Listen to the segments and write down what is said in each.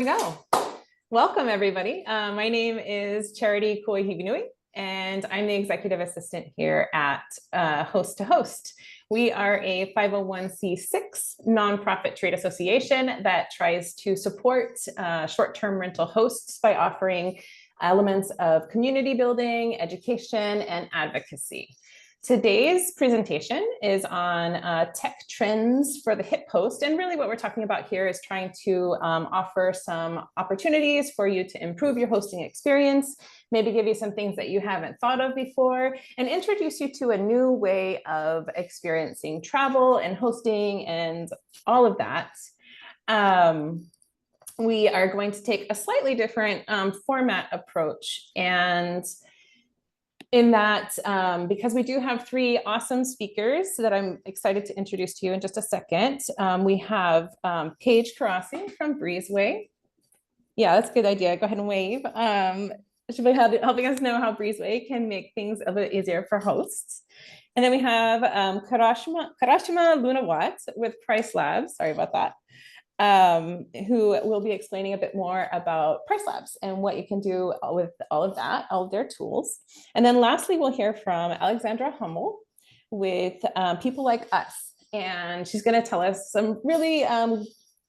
Go. Welcome, everybody. My name is Charity Koihivinui, and I'm the executive assistant here at Host to Host. We are a 501c6 nonprofit trade association that tries to support short-term rental hosts by offering elements of community building, education, and advocacy. Today's presentation is on tech trends for the hip host. And really what we're talking about here is trying to offer some opportunities for you to improve your hosting experience, maybe give you some things that you haven't thought of before, and introduce you to a new way of experiencing travel and hosting and all of that. We are going to take a slightly different format approach, and in that, because we do have three awesome speakers that I'm excited to introduce to you in just a second. We have Paige Curasi from Breezeway. Yeah, that's a good idea. Go ahead and wave. She'll be helping us know how Breezeway can make things a bit easier for hosts. And then we have Karishma Lunawat with PriceLabs. Sorry about that. Who will be explaining a bit more about PriceLabs and what you can do with all of that, all of their tools. And then lastly, we'll hear from Alexandra Humbel with People Like Us. And she's going to tell us some really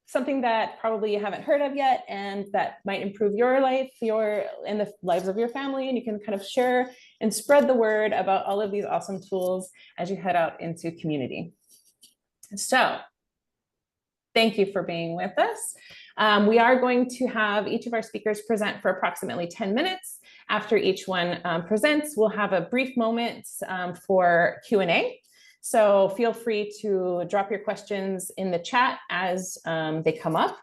something that probably you haven't heard of yet and that might improve your life, and the lives of your family. And you can kind of share and spread the word about all of these awesome tools as you head out into community. So thank you for being with us. We are going to have each of our speakers present for approximately 10 minutes. After each one presents, we'll have a brief moment for Q&A. So feel free to drop your questions in the chat as they come up.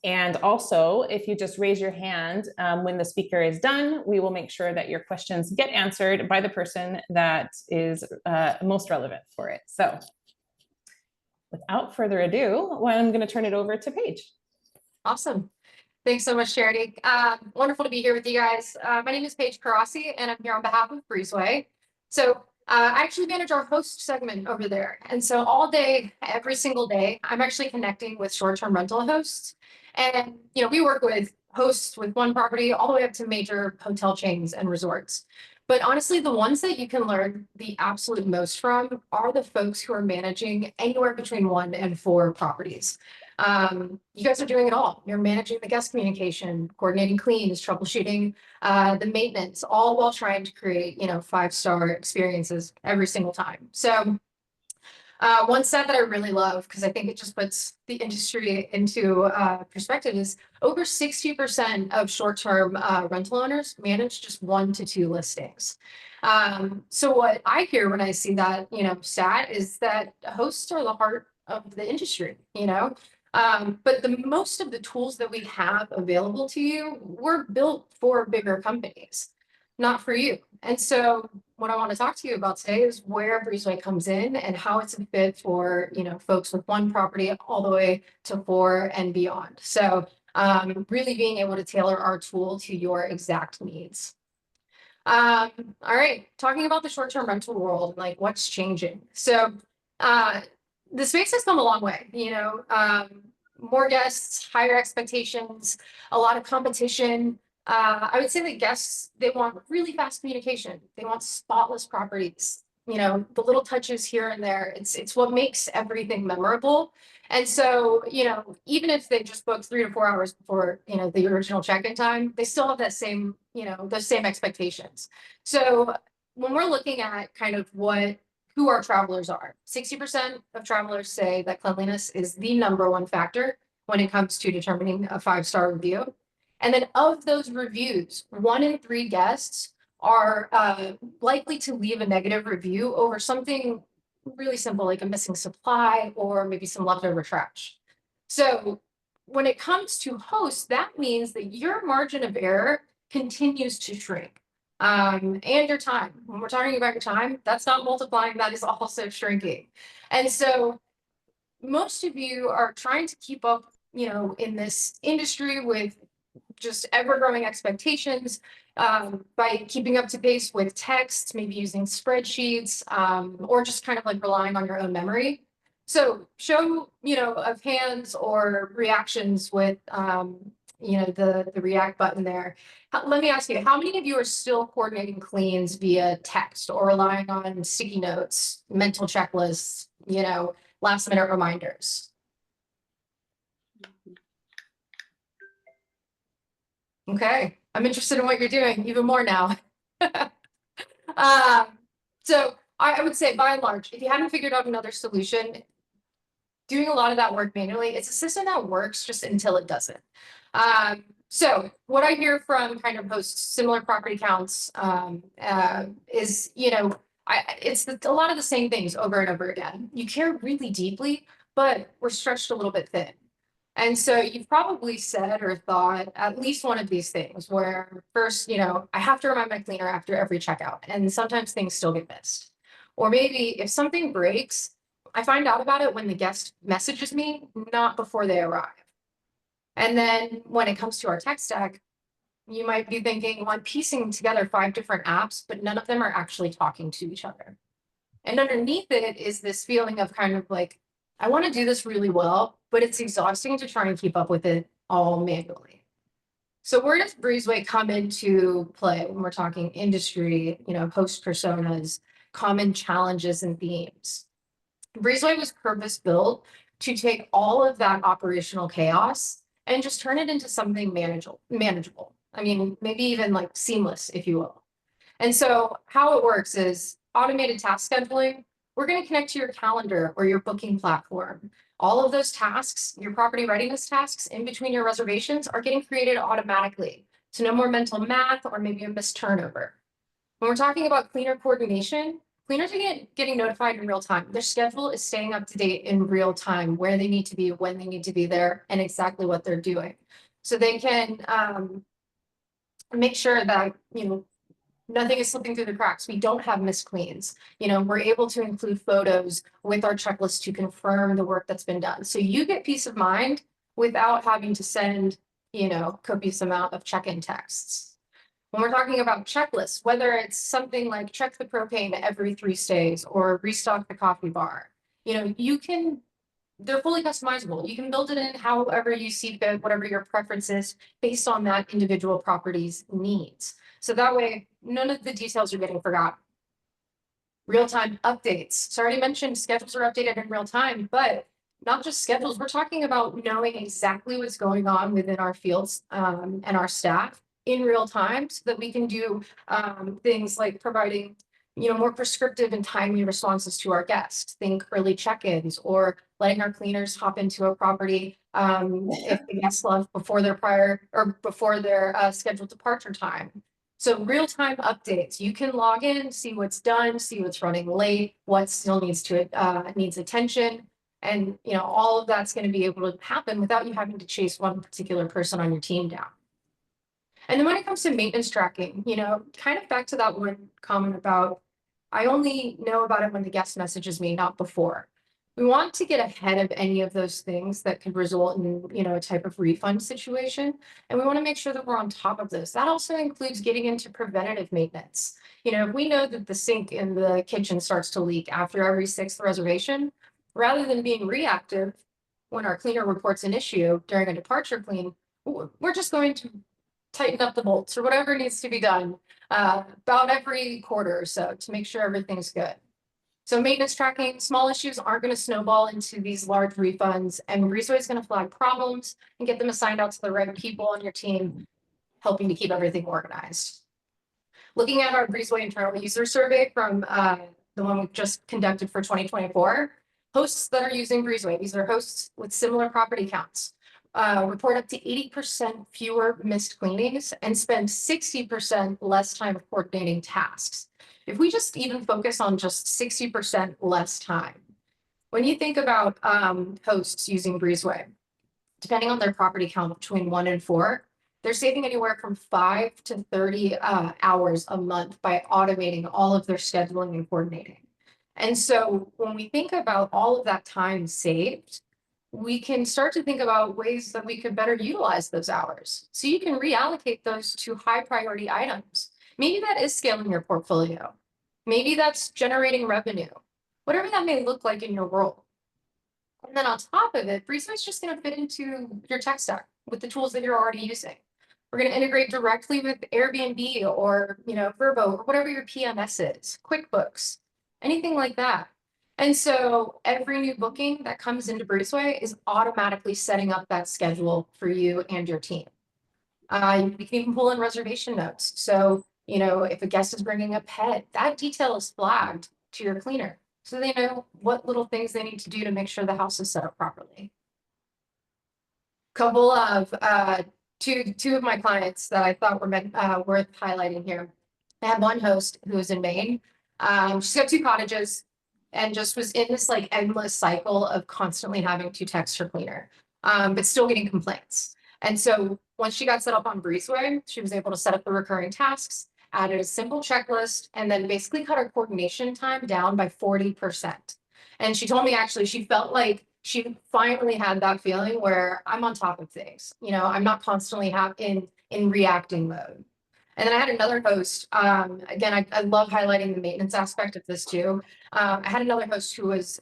And also, if you just raise your hand when the speaker is done, we will make sure that your questions get answered by the person that is most relevant for it. So without further ado, I'm going to turn it over to Paige. Awesome. Thanks so much, Charity. Wonderful to be here with you guys. My name is Paige Curasi, and I'm here on behalf of Breezeway. So I actually manage our host segment over there. And so all day, every single day, I'm actually connecting with short-term rental hosts. And, we work with hosts with one property all the way up to major hotel chains and resorts. But honestly, the ones that you can learn the absolute most from are the folks who are managing anywhere between 1 and 4 properties. You guys are doing it all. You're managing the guest communication, coordinating cleans, troubleshooting the maintenance, all while trying to create, 5-star experiences every single time. So one stat that I really love, because I think it just puts the industry into perspective, is over 60% of short-term rental owners manage just 1 to 2 listings. So what I hear when I see that, stat is that hosts are the heart of the industry, but the most of the tools that we have available to you were built for bigger companies, not for you. And so what I want to talk to you about today is where Breezeway comes in and how it's a fit for, folks with 1 property all the way to 4 and beyond. So really being able to tailor our tool to your exact needs. All right, talking about the short-term rental world, like what's changing. So the space has come a long way, more guests, higher expectations, a lot of competition. I would say that guests, they want really fast communication. They want spotless properties, the little touches here and there. It's what makes everything memorable. And so, even if they just booked 3 to 4 hours before, the original check-in time, they still have that same, those same expectations. So when we're looking at kind of who our travelers are, 60% of travelers say that cleanliness is the #1 factor when it comes to determining a 5-star review. And then of those reviews, 1 in 3 guests are likely to leave a negative review over something really simple, like a missing supply or maybe some leftover trash. So when it comes to hosts, that means that your margin of error continues to shrink. And your time. When we're talking about your time, that's not multiplying, that is also shrinking. And so most of you are trying to keep up, in this industry with just ever-growing expectations by keeping up to pace with text, maybe using spreadsheets, or just kind of like relying on your own memory. So show, of hands or reactions with the React button there. Let me ask you, how many of you are still coordinating cleans via text or relying on sticky notes, mental checklists, last minute reminders? Okay, I'm interested in what you're doing even more now. So I would say by and large, if you haven't figured out another solution, doing a lot of that work manually, it's a system that works just until it doesn't. So what I hear from kind of hosts similar property counts is, it's a lot of the same things over and over again. You care really deeply, but we're stretched a little bit thin. And so you've probably said or thought at least one of these things where first, I have to remind my cleaner after every checkout, and sometimes things still get missed. Or maybe if something breaks, I find out about it when the guest messages me, not before they arrive. And then when it comes to our tech stack, you might be thinking, well, I'm piecing together 5 different apps, but none of them are actually talking to each other. And underneath it is this feeling of kind of like, I want to do this really well, but it's exhausting to try and keep up with it all manually. So where does Breezeway come into play when we're talking industry, host personas, common challenges and themes? Breezeway was purpose built to take all of that operational chaos and just turn it into something manageable. I mean, maybe even like seamless, if you will. And so how it works is automated task scheduling. We're going to connect to your calendar or your booking platform. All of those tasks, your property readiness tasks in between your reservations, are getting created automatically. So no more mental math or maybe a missed turnover. When we're talking about cleaner coordination, cleaners are getting notified in real time. Their schedule is staying up to date in real time, where they need to be, when they need to be there, and exactly what they're doing. So they can make sure that, nothing is slipping through the cracks. We don't have missed cleans. We're able to include photos with our checklist to confirm the work that's been done. So you get peace of mind without having to send, copious amount of check-in texts. When we're talking about checklists, whether it's something like check the propane every 3 stays or restock the coffee bar, they're fully customizable. You can build it in however you see fit, whatever your preference is, based on that individual property's needs. So that way, none of the details are getting forgotten. Real-time updates. So I already mentioned schedules are updated in real time, but not just schedules. We're talking about knowing exactly what's going on within our fields and our staff in real time, so that we can do things like providing more prescriptive and timely responses to our guests. Think early check-ins or letting our cleaners hop into a property if the guests left before their scheduled departure time. So real-time updates. You can log in, see what's done, see what's running late, what still needs attention, and all of that's going to be able to happen without you having to chase one particular person on your team down. And then when it comes to maintenance tracking, kind of back to that one comment about, I only know about it when the guest messages me, not before. We want to get ahead of any of those things that could result in, a type of refund situation. And we want to make sure that we're on top of this. That also includes getting into preventative maintenance. If we know that the sink in the kitchen starts to leak after every 6th reservation, rather than being reactive when our cleaner reports an issue during a departure clean, we're just going to tighten up the bolts or whatever needs to be done about every quarter or so to make sure everything's good. So maintenance tracking, small issues aren't going to snowball into these large refunds, and Breezeway is going to flag problems and get them assigned out to the right people on your team, helping to keep everything organized. Looking at our Breezeway internal user survey from the one we just conducted for 2024, hosts that are using Breezeway, these are hosts with similar property counts, report up to 80% fewer missed cleanings and spend 60% less time coordinating tasks. If we just even focus on just 60% less time, when you think about hosts using Breezeway, depending on their property count between 1 and 4, they're saving anywhere from 5 to 30 hours a month by automating all of their scheduling and coordinating. And so when we think about all of that time saved, we can start to think about ways that we could better utilize those hours. So you can reallocate those to high priority items. Maybe that is scaling your portfolio. Maybe that's generating revenue, whatever that may look like in your world. And then on top of it, Breezeway is just going to fit into your tech stack. with the tools that you're already using. We're going to integrate directly with Airbnb or, Vrbo or whatever your PMS is, QuickBooks, anything like that. And so every new booking that comes into Breezeway is automatically setting up that schedule for you and your team. You can even pull in reservation notes. So, if a guest is bringing a pet, that detail is flagged to your cleaner, so they know what little things they need to do to make sure the house is set up properly. Couple of two of my clients that I thought were worth highlighting here. I had one host who was in Maine. She's got 2 cottages and just was in this like endless cycle of constantly having to text her cleaner, but still getting complaints. And so once she got set up on Breezeway, she was able to set up the recurring tasks, added a simple checklist, and then basically cut her coordination time down by 40%. And she told me actually she felt like she finally had that feeling where I'm on top of things. I'm not constantly in reacting mode. And then I had another host, again, I love highlighting the maintenance aspect of this too. I had another host who was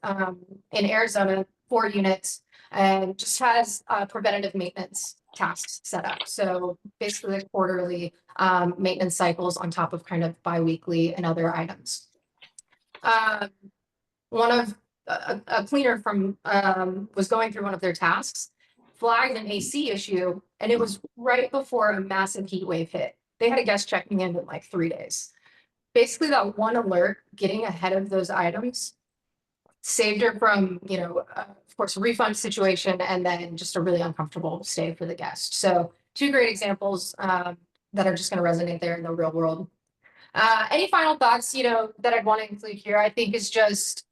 in Arizona, 4 units, and just has preventative maintenance tasks set up. So basically like quarterly maintenance cycles on top of kind of biweekly and other items. One of a cleaner from was going through one of their tasks, flagged an AC issue, and it was right before a massive heat wave hit. They had a guest checking in like 3 days. Basically, that one alert, getting ahead of those items, saved her from, of course, a refund situation and then just a really uncomfortable stay for the guest. So 2 great examples that are just going to resonate there in the real world. Any final thoughts, that I'd want to include here, I think is just,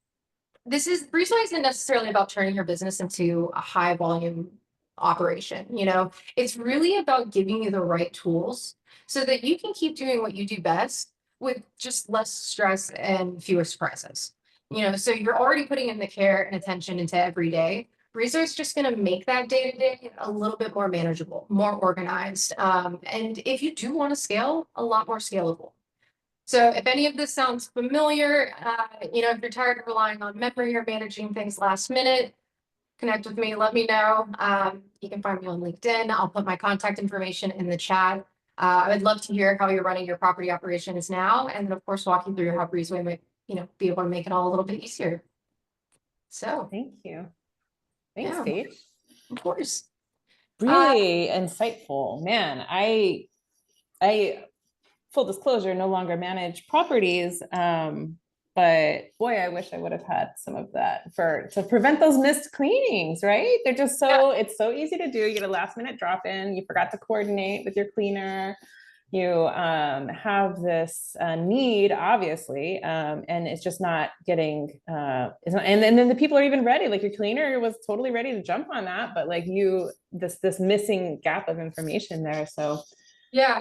Breezeway isn't necessarily about turning your business into a high volume operation. It's really about giving you the right tools so that you can keep doing what you do best with just less stress and fewer surprises. So you're already putting in the care and attention into every day. Breezeway is just going to make that day to day a little bit more manageable, more organized. And if you do want to scale, a lot more scalable. So if any of this sounds familiar, if you're tired of relying on memory or managing things last minute, connect with me, let me know. You can find me on LinkedIn. I'll put my contact information in the chat. I would love to hear how you're running your property operations now, and of course, walk you through how Breezeway might, be able to make it all a little bit easier. So Thank you. Thanks, yeah, Paige. of course. Really insightful, man. I full disclosure, no longer manage properties. But boy, I wish I would have had some of that to prevent those missed cleanings, right? They're just it's so easy to do. You get a last minute drop in, you forgot to coordinate with your cleaner. You have this need, obviously, and it's just not getting, and then the people are even ready, like your cleaner was totally ready to jump on that, but like this missing gap of information there. So yeah.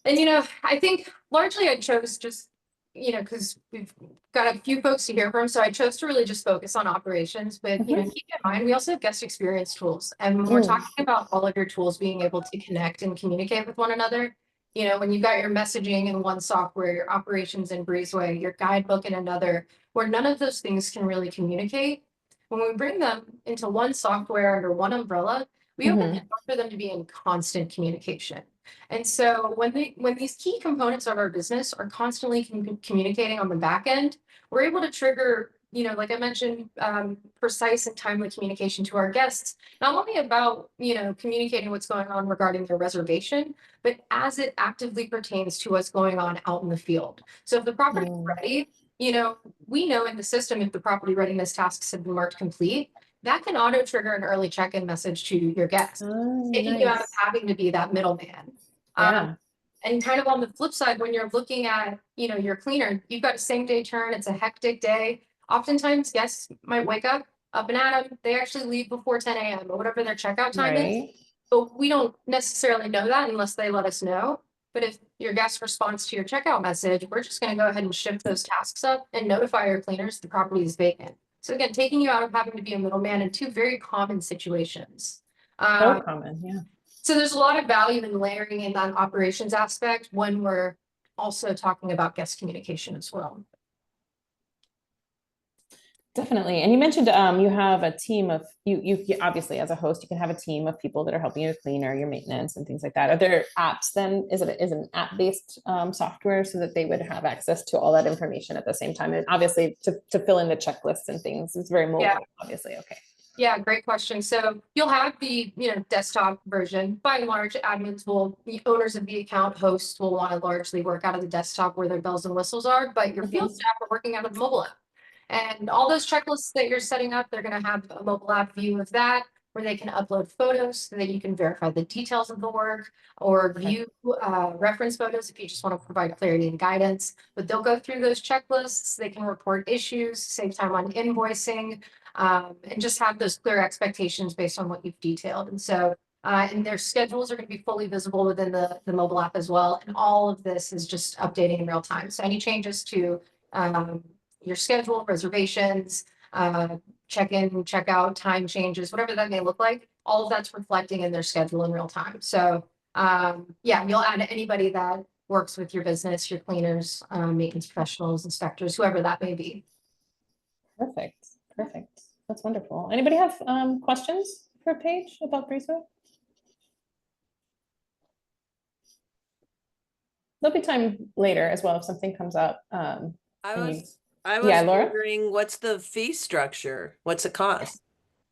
And, I think largely I chose just, because we've got a few folks to hear from, so I chose to really just focus on operations. But, keep in mind, we also have guest experience tools. And when we're talking about all of your tools being able to connect and communicate with one another, when you've got your messaging in one software, your operations in Breezeway, your guidebook in another, where none of those things can really communicate, when we bring them into one software under one umbrella, we open the door for them to be in constant communication. And so when these key components of our business are constantly communicating on the back end, we're able to trigger, like I mentioned, precise and timely communication to our guests, not only about, communicating what's going on regarding their reservation, but as it actively pertains to what's going on out in the field. So if the property is ready, we know in the system if the property readiness tasks have been marked complete, that can auto trigger an early check-in message to your guests, taking you out of having to be that middleman. And kind of on the flip side, when you're looking at, your cleaner, you've got a same day turn, it's a hectic day. Oftentimes guests might wake up and at them, they actually leave before 10 a.m. or whatever their checkout time is. But we don't necessarily know that unless they let us know. But if your guest responds to your checkout message, we're just going to go ahead and shift those tasks up and notify your cleaners the property is vacant. So again, taking you out of having to be a middleman in 2 very common situations. So common, yeah. So there's a lot of value in layering in that operations aspect when we're also talking about guest communication as well. Definitely. And you mentioned you have a team of you obviously as a host, you can have a team of people that are helping you with cleaner, your maintenance and things like that. Are there apps then? Is it an app-based software so that they would have access to all that information at the same time? And obviously to fill in the checklists and things, it's very mobile, obviously. Okay. Yeah, great question. So you'll have the, desktop version. By and large, the owners of the account hosts will want to largely work out of the desktop where their bells and whistles are, but your field staff are working out of the mobile app. And all those checklists that you're setting up, they're going to have a mobile app view of that where they can upload photos so that you can verify the details of the work or view reference photos if you just want to provide clarity and guidance. But they'll go through those checklists. They can report issues, save time on invoicing, and just have those clear expectations based on what you've detailed. And so, and their schedules are going to be fully visible within the mobile app as well. And all of this is just updating in real time. So any changes to your schedule, reservations, check-in, check-out, time changes, whatever that may look like, all of that's reflecting in their schedule in real time. So yeah, you'll add anybody that works with your business, your cleaners, maintenance professionals, inspectors, whoever that may be. Perfect. Perfect. That's wonderful. Anybody have questions for Paige about Breezeway? There'll be time later as well if something comes up. I was Laura? wondering, what's the fee structure? What's it cost?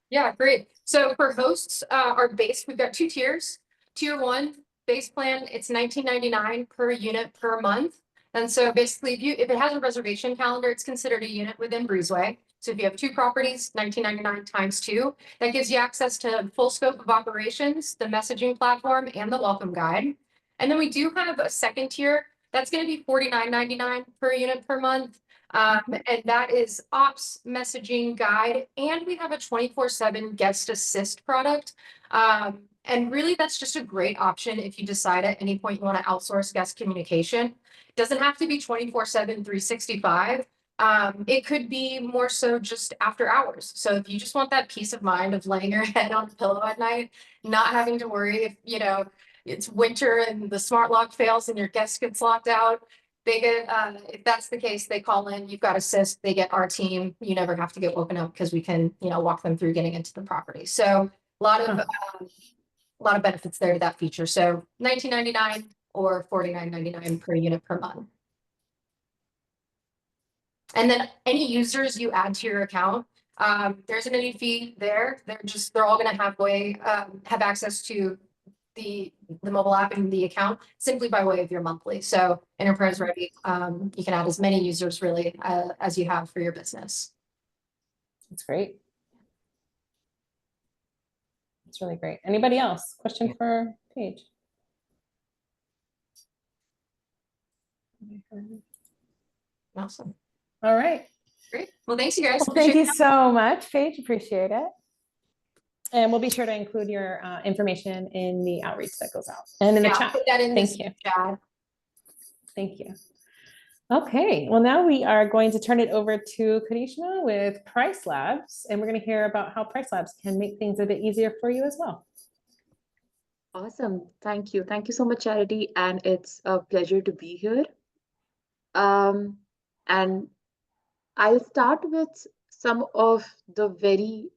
Yeah, great. So for hosts, our base, we've got 2 tiers. Tier 1 base plan, it's $19.99 per unit per month. And so basically, if it has a reservation calendar, it's considered a unit within Breezeway. So if you have 2 properties, $19.99 times 2, that gives you access to full scope of operations, the messaging platform, and the welcome guide. And then we do have a second tier that's going to be $49.99 per unit per month. And that is ops, messaging, guide, and we have a 24/7 guest assist product. And really that's just a great option if you decide at any point you want to outsource guest communication. It doesn't have to be 24/7, 365. It could be more so just after hours. So if you just want that peace of mind of laying your head on the pillow at night, not having to worry if, it's winter and the smart lock fails and your guest gets locked out, they get, if that's the case, they call in, you've got assist, they get our team. You never have to get woken up because we can, walk them through getting into the property. So a lot of benefits there to that feature. So $19.99 or $49.99 per unit per month. And then any users you add to your account, there's an any fee there. They're all going to have access to the mobile app and the account simply by way of your monthly. So enterprise ready, you can add as many users really as you have for your business. That's great. That's really great. Anybody else? Question for Paige? Awesome. All right. Great. Well, thanks you guys. Well, thank you so much, Paige. Appreciate it. And we'll be sure to include your information in the outreach that goes out and in the chat. Put that in Thank you. Chat. Thank you. Okay, well, now we are going to turn it over to Karishma with PriceLabs, and we're going to hear about how PriceLabs can make things a bit easier for you as well. Awesome. Thank you. Thank you so much, Charity. And it's a pleasure to be here. And I'll start with some of the very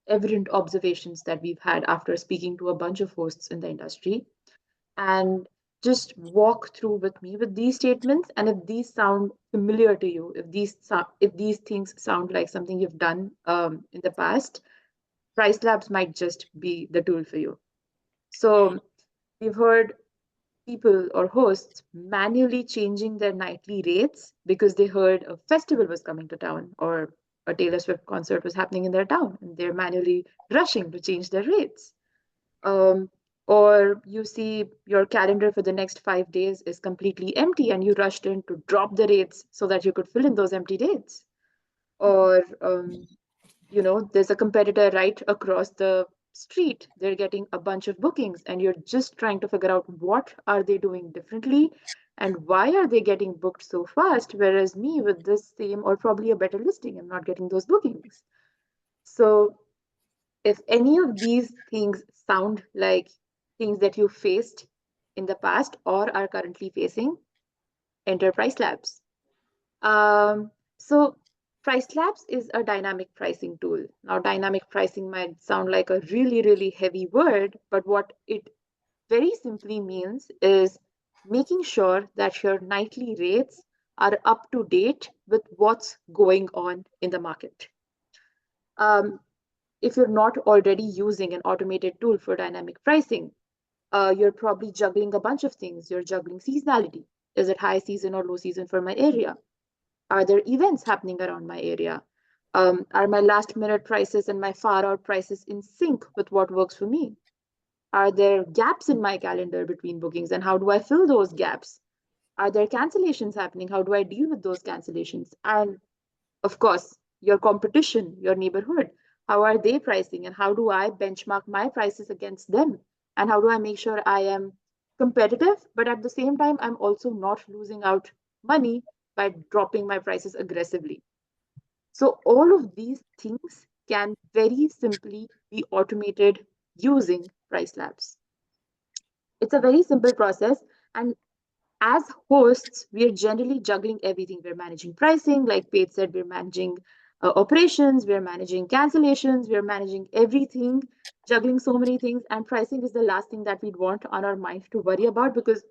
evident observations that we've had after speaking to a bunch of hosts in the industry, and just walk through with me with these statements. And if these sound familiar to you, if these things sound like something you've done in the past, PriceLabs might just be the tool for you. So we've heard people or hosts manually changing their nightly rates because they heard a festival was coming to town or a Taylor Swift concert was happening in their town, and they're manually rushing to change their rates. Or you see your calendar for the next 5 days is completely empty and you rushed in to drop the rates so that you could fill in those empty dates. Or, there's a competitor right across the street. They're getting a bunch of bookings and you're just trying to figure out what are they doing differently and why are they getting booked so fast, whereas me with this same or probably a better listing, I'm not getting those bookings. So if any of these things sound like things that you faced in the past or are currently facing, enter PriceLabs. So PriceLabs is a dynamic pricing tool. Now, dynamic pricing might sound like a really, really heavy word, but what it very simply means is making sure that your nightly rates are up to date with what's going on in the market. Um, if you're not already using an automated tool for dynamic pricing, you're probably juggling a bunch of things. You're juggling seasonality. Is it high season or low season for my area? Are there events happening around my area? Are my last minute prices and my far out prices in sync with what works for me? Are there gaps in my calendar between bookings, and how do I fill those gaps? Are there cancellations happening? How do I deal with those cancellations? And of course, your competition, your neighborhood, how are they pricing, and how do I benchmark my prices against them? And how do I make sure I am competitive, but at the same time, I'm also not losing out money by dropping my prices aggressively? So all of these things can very simply be automated using PriceLabs. It's a very simple process. And as hosts, we are generally juggling everything. We're managing pricing, like Paige said, we're managing operations, we're managing cancellations, we're managing everything, juggling so many things. And pricing is the last thing that we'd want on our mind to worry about, because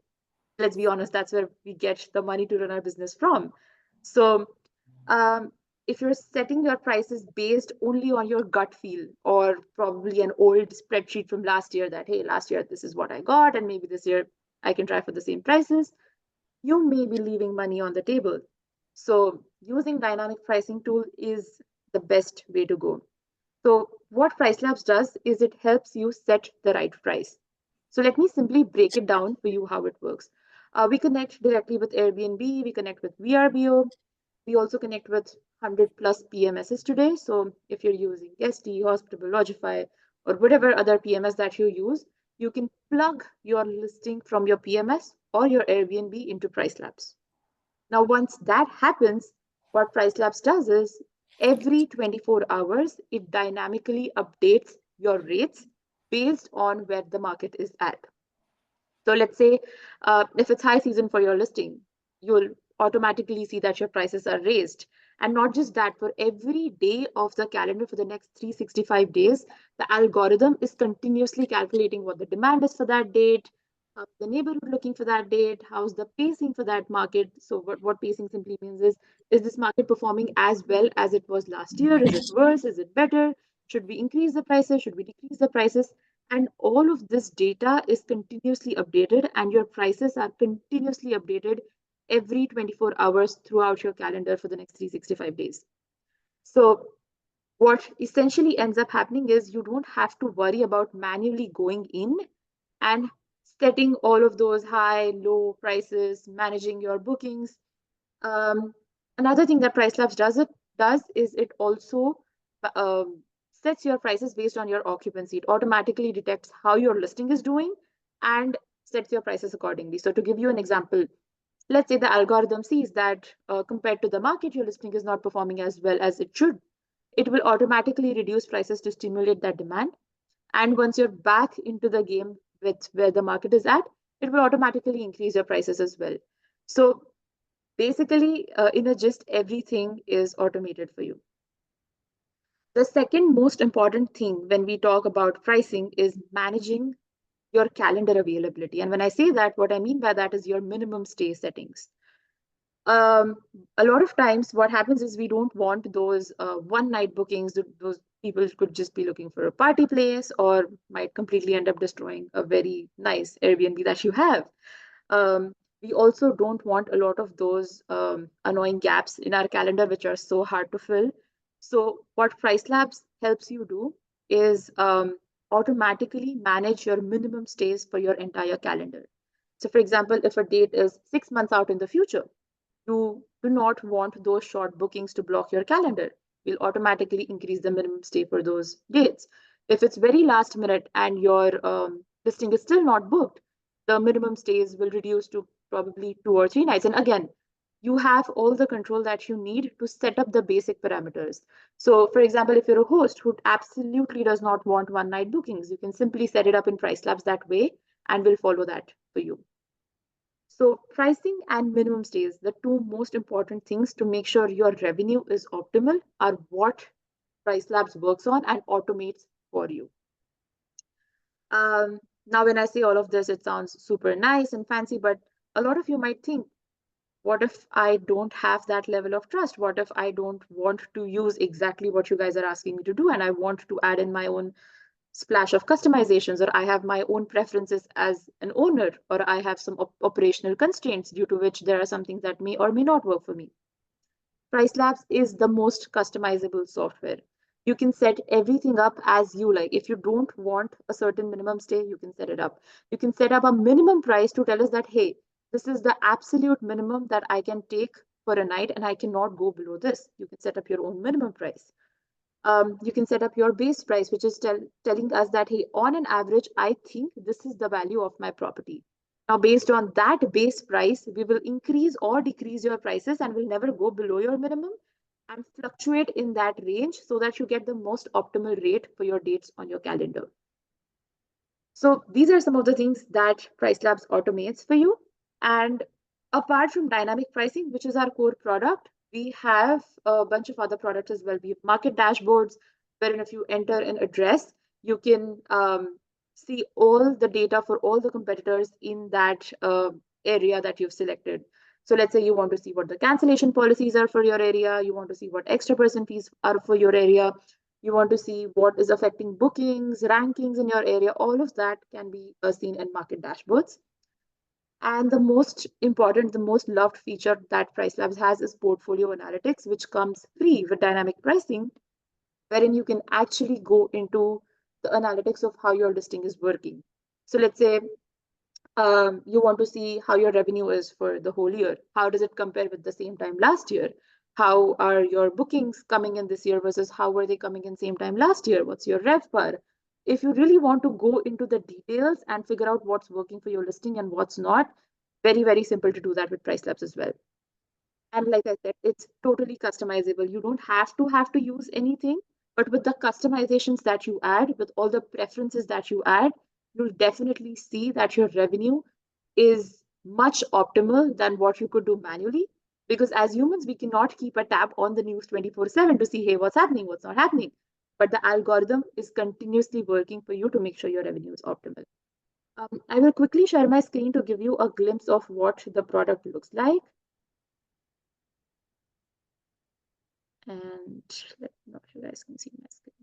let's be honest, that's where we get the money to run our business from. So um, if you're setting your prices based only on your gut feel, or probably an old spreadsheet from last year that, hey, last year this is what I got, and maybe this year I can try for the same prices, you may be leaving money on the table. So using dynamic pricing tool is the best way to go. So what PriceLabs does is it helps you set the right price. So let me simply break it down for you how it works. We connect directly with Airbnb, we connect with VRBO, we also connect with 100 plus PMSs today. So if you're using Guesty, Hospitable, Logify, or whatever other PMS that you use, you can plug your listing from your PMS or your Airbnb into PriceLabs. Now, once that happens, what PriceLabs does is every 24 hours, it dynamically updates your rates based on where the market is at. So let's say if it's high season for your listing, you'll automatically see that your prices are raised. And not just that, for every day of the calendar for the next 365 days, the algorithm is continuously calculating what the demand is for that date, the neighborhood looking for that date, how's the pacing for that market. So what pacing simply means is this market performing as well as it was last year? Is it worse? Is it better? Should we increase the prices? Should we decrease the prices? And all of this data is continuously updated, and your prices are continuously updated every 24 hours throughout your calendar for the next 365 days. So what essentially ends up happening is you don't have to worry about manually going in and setting all of those high, low prices, managing your bookings. Another thing that PriceLabs does is it also um, sets your prices based on your occupancy. It automatically detects how your listing is doing and sets your prices accordingly. So to give you an example, let's say the algorithm sees that compared to the market, your listing is not performing as well as it should. It will automatically reduce prices to stimulate that demand. And once you're back into the game with where the market is at, it will automatically increase your prices as well. So basically, in a gist, everything is automated for you. The second most important thing when we talk about pricing is managing your calendar availability. And when I say that, what I mean by that is your minimum stay settings. A lot of times what happens is we don't want those one night bookings. Those people could just be looking for a party place, or might completely end up destroying a very nice Airbnb that you have. We also don't want a lot of those annoying gaps in our calendar, which are so hard to fill. So what PriceLabs helps you do is automatically manage your minimum stays for your entire calendar. So for example, if a date is 6 months out in the future, you do not want those short bookings to block your calendar. We'll automatically increase the minimum stay for those dates. If it's very last minute and your listing is still not booked, the minimum stays will reduce to probably 2 or 3 nights. And again, you have all the control that you need to set up the basic parameters. So for example, if you're a host who absolutely does not want one night bookings, you can simply set it up in PriceLabs that way, and we'll follow that for you. So pricing and minimum stays, the two most important things to make sure your revenue is optimal, are what PriceLabs works on and automates for you. Now, when I say all of this, it sounds super nice and fancy, but a lot of you might think, what if I don't have that level of trust? What if I don't want to use exactly what you guys are asking me to do and I want to add in my own splash of customizations, or I have my own preferences as an owner, or I have some operational constraints due to which there are some things that may or may not work for me? PriceLabs is the most customizable software. You can set everything up as you like. If you don't want a certain minimum stay, you can set it up. You can set up a minimum price to tell us that, hey, this is the absolute minimum that I can take for a night and I cannot go below this. You can set up your own minimum price. You can set up your base price, which is telling us that, hey, on an average, I think this is the value of my property. Now, based on that base price, we will increase or decrease your prices and will never go below your minimum and fluctuate in that range so that you get the most optimal rate for your dates on your calendar. So these are some of the things that PriceLabs automates for you. And apart from dynamic pricing, which is our core product, we have a bunch of other products as well. We have market dashboards, wherein if you enter an address, you can see all the data for all the competitors in that area that you've selected. So let's say you want to see what the cancellation policies are for your area, you want to see what extra person fees are for your area, you want to see what is affecting bookings, rankings in your area, all of that can be seen in market dashboards. And the most important, the most loved feature that PriceLabs has is portfolio analytics, which comes free with dynamic pricing, wherein you can actually go into the analytics of how your listing is working. So let's say you want to see how your revenue is for the whole year. How does it compare with the same time last year? How are your bookings coming in this year versus how were they coming in same time last year? What's your RevPAR? If you really want to go into the details and figure out what's working for your listing and what's not, very, very simple to do that with PriceLabs as well. And like I said, it's totally customizable. You don't have to use anything, but with the customizations that you add, with all the preferences that you add, you'll definitely see that your revenue is much optimal than what you could do manually. Because as humans, we cannot keep a tab on the news 24/7 to see, hey, what's happening, what's not happening. But the algorithm is continuously working for you to make sure your revenue is optimal. I will quickly share my screen to give you a glimpse of what the product looks like. And let me know if you guys can see my screen.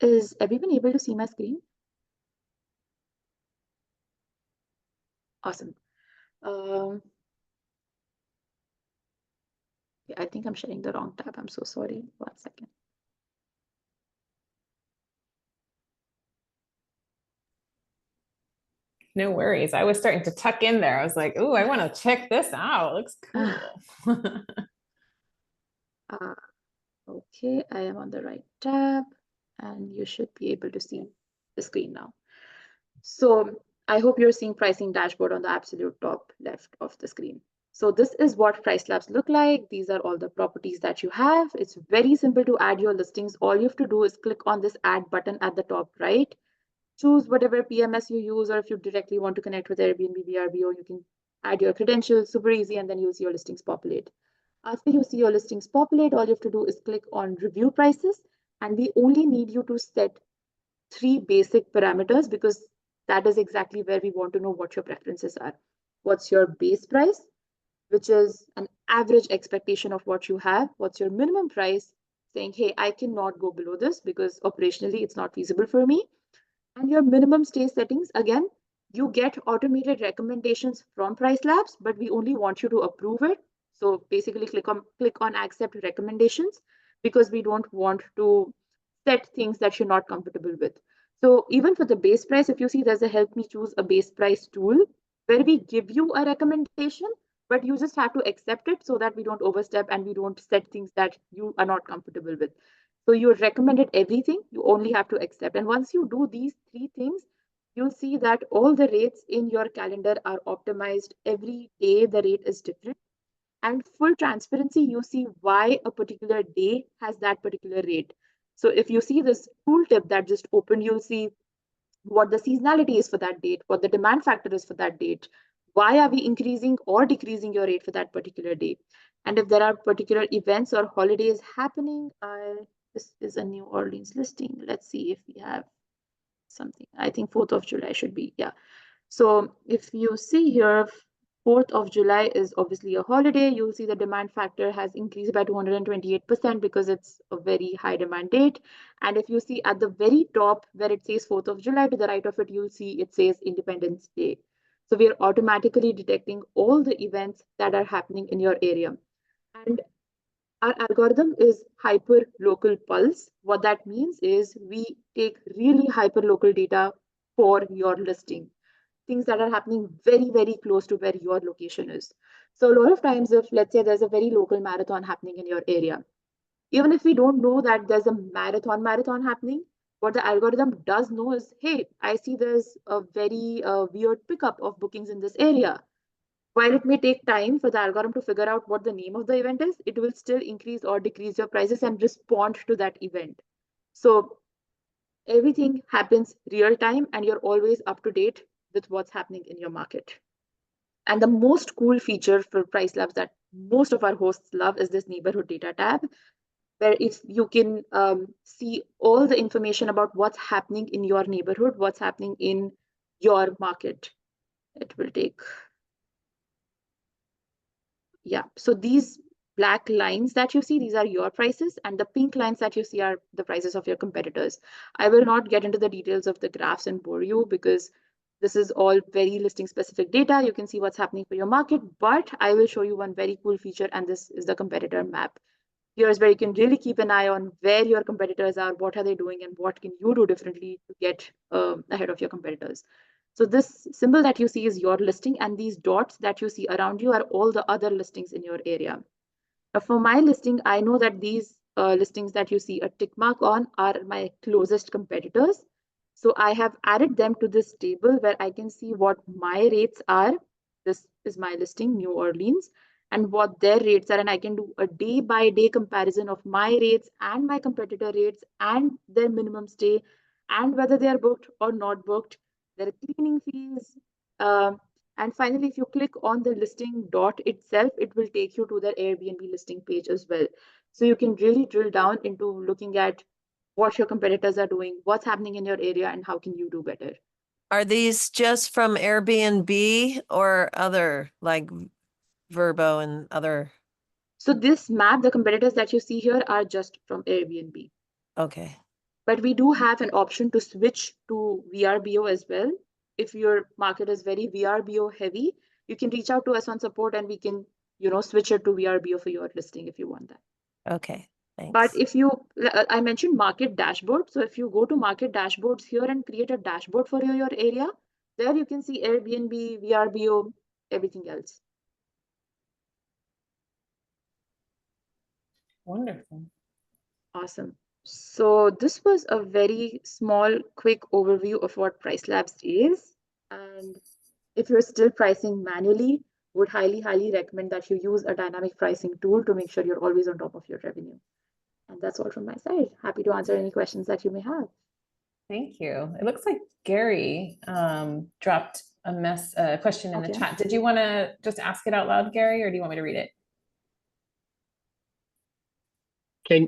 Is everyone able to see my screen? Awesome. Yeah, I think I'm sharing the wrong tab. I'm so sorry. 1 second. No worries. I was starting to tuck in there. I was like, "Ooh, I want to check this out. Looks cool." Okay, I am on the right tab and you should be able to see the screen now. So I hope you're seeing pricing dashboard on the absolute top left of the screen. So this is what PriceLabs look like. These are all the properties that you have. It's very simple to add your listings. All you have to do is click on this add button at the top right. Choose whatever PMS you use, or if you directly want to connect with Airbnb VRBO, you can add your credentials, super easy, and then you'll see your listings populate. After you see your listings populate, all you have to do is click on review prices, and we only need you to set 3 basic parameters because that is exactly where we want to know what your preferences are. What's your base price, which is an average expectation of what you have? What's your minimum price, saying, hey, I cannot go below this because operationally it's not feasible for me. And your minimum stay settings, again, you get automated recommendations from PriceLabs, but we only want you to approve it. So basically click on accept recommendations because we don't want to set things that you're not comfortable with. So even for the base price, if you see there's a help me choose a base price tool where we give you a recommendation, but you just have to accept it so that we don't overstep and we don't set things that you are not comfortable with. So you recommended everything, you only have to accept. And once you do these 3 things, you'll see that all the rates in your calendar are optimized. Every day the rate is different. And full transparency, you see why a particular day has that particular rate. So if you see this tooltip that just opened, you'll see what the seasonality is for that date, what the demand factor is for that date, why are we increasing or decreasing your rate for that particular day. And if there are particular events or holidays happening, this is a New Orleans listing. Let's see if we have something. I think 4th of July should be, yeah. So if you see here, 4th of July is obviously a holiday. You'll see the demand factor has increased by 228% because it's a very high demand date. And if you see at the very top where it says 4th of July, to the right of it, you'll see it says Independence Day. So we are automatically detecting all the events that are happening in your area. And our algorithm is hyper local pulse. What that means is we take really hyper local data for your listing, things that are happening very, very close to where your location is. So a lot of times, if let's say there's a very local marathon happening in your area, even if we don't know that there's a marathon happening, what the algorithm does know is, hey, I see there's a very weird pickup of bookings in this area. While it may take time for the algorithm to figure out what the name of the event is, it will still increase or decrease your prices and respond to that event. So everything happens real time and you're always up to date with what's happening in your market. And the most cool feature for PriceLabs that most of our hosts love is this neighborhood data tab, where if you can see all the information about what's happening in your neighborhood, what's happening in your market. It will take, yeah. So these black lines that you see, these are your prices, and the pink lines that you see are the prices of your competitors. I will not get into the details of the graphs and bore you because this is all very listing specific data. You can see what's happening for your market, but I will show you one very cool feature, and this is the competitor map. Here's where you can really keep an eye on where your competitors are, what are they doing, and what can you do differently to get ahead of your competitors. So this symbol that you see is your listing, and these dots that you see around you are all the other listings in your area. Now for my listing, I know that these listings that you see a tick mark on are my closest competitors. So I have added them to this table where I can see what my rates are. This is my listing, New Orleans, and what their rates are. And I can do a day by day comparison of my rates and my competitor rates and their minimum stay and whether they are booked or not booked, their cleaning fees. And finally, if you click on the listing dot itself, it will take you to the Airbnb listing page as well. So you can really drill down into looking at what your competitors are doing, what's happening in your area, and how can you do better. Are these just from Airbnb or other like Verbo and other? So this map, the competitors that you see here are just from Airbnb. Okay. But we do have an option to switch to VRBO as well. If your market is very VRBO heavy, you can reach out to us on support and we can, switch it to VRBO for your listing if you want that. Okay. Thanks. But if you, I mentioned market dashboard. So if you go to market dashboards here and create a dashboard for your area, there you can see Airbnb, VRBO, everything else. Wonderful. Awesome. So this was a very small, quick overview of what PriceLabs is. And if you're still pricing manually, would highly, highly recommend that you use a dynamic pricing tool to make sure you're always on top of your revenue. And that's all from my side. Happy to answer any questions that you may have. Thank you. It looks like Gary dropped a question in the chat. Did you want to just ask it out loud, Gary, or do you want me to read it?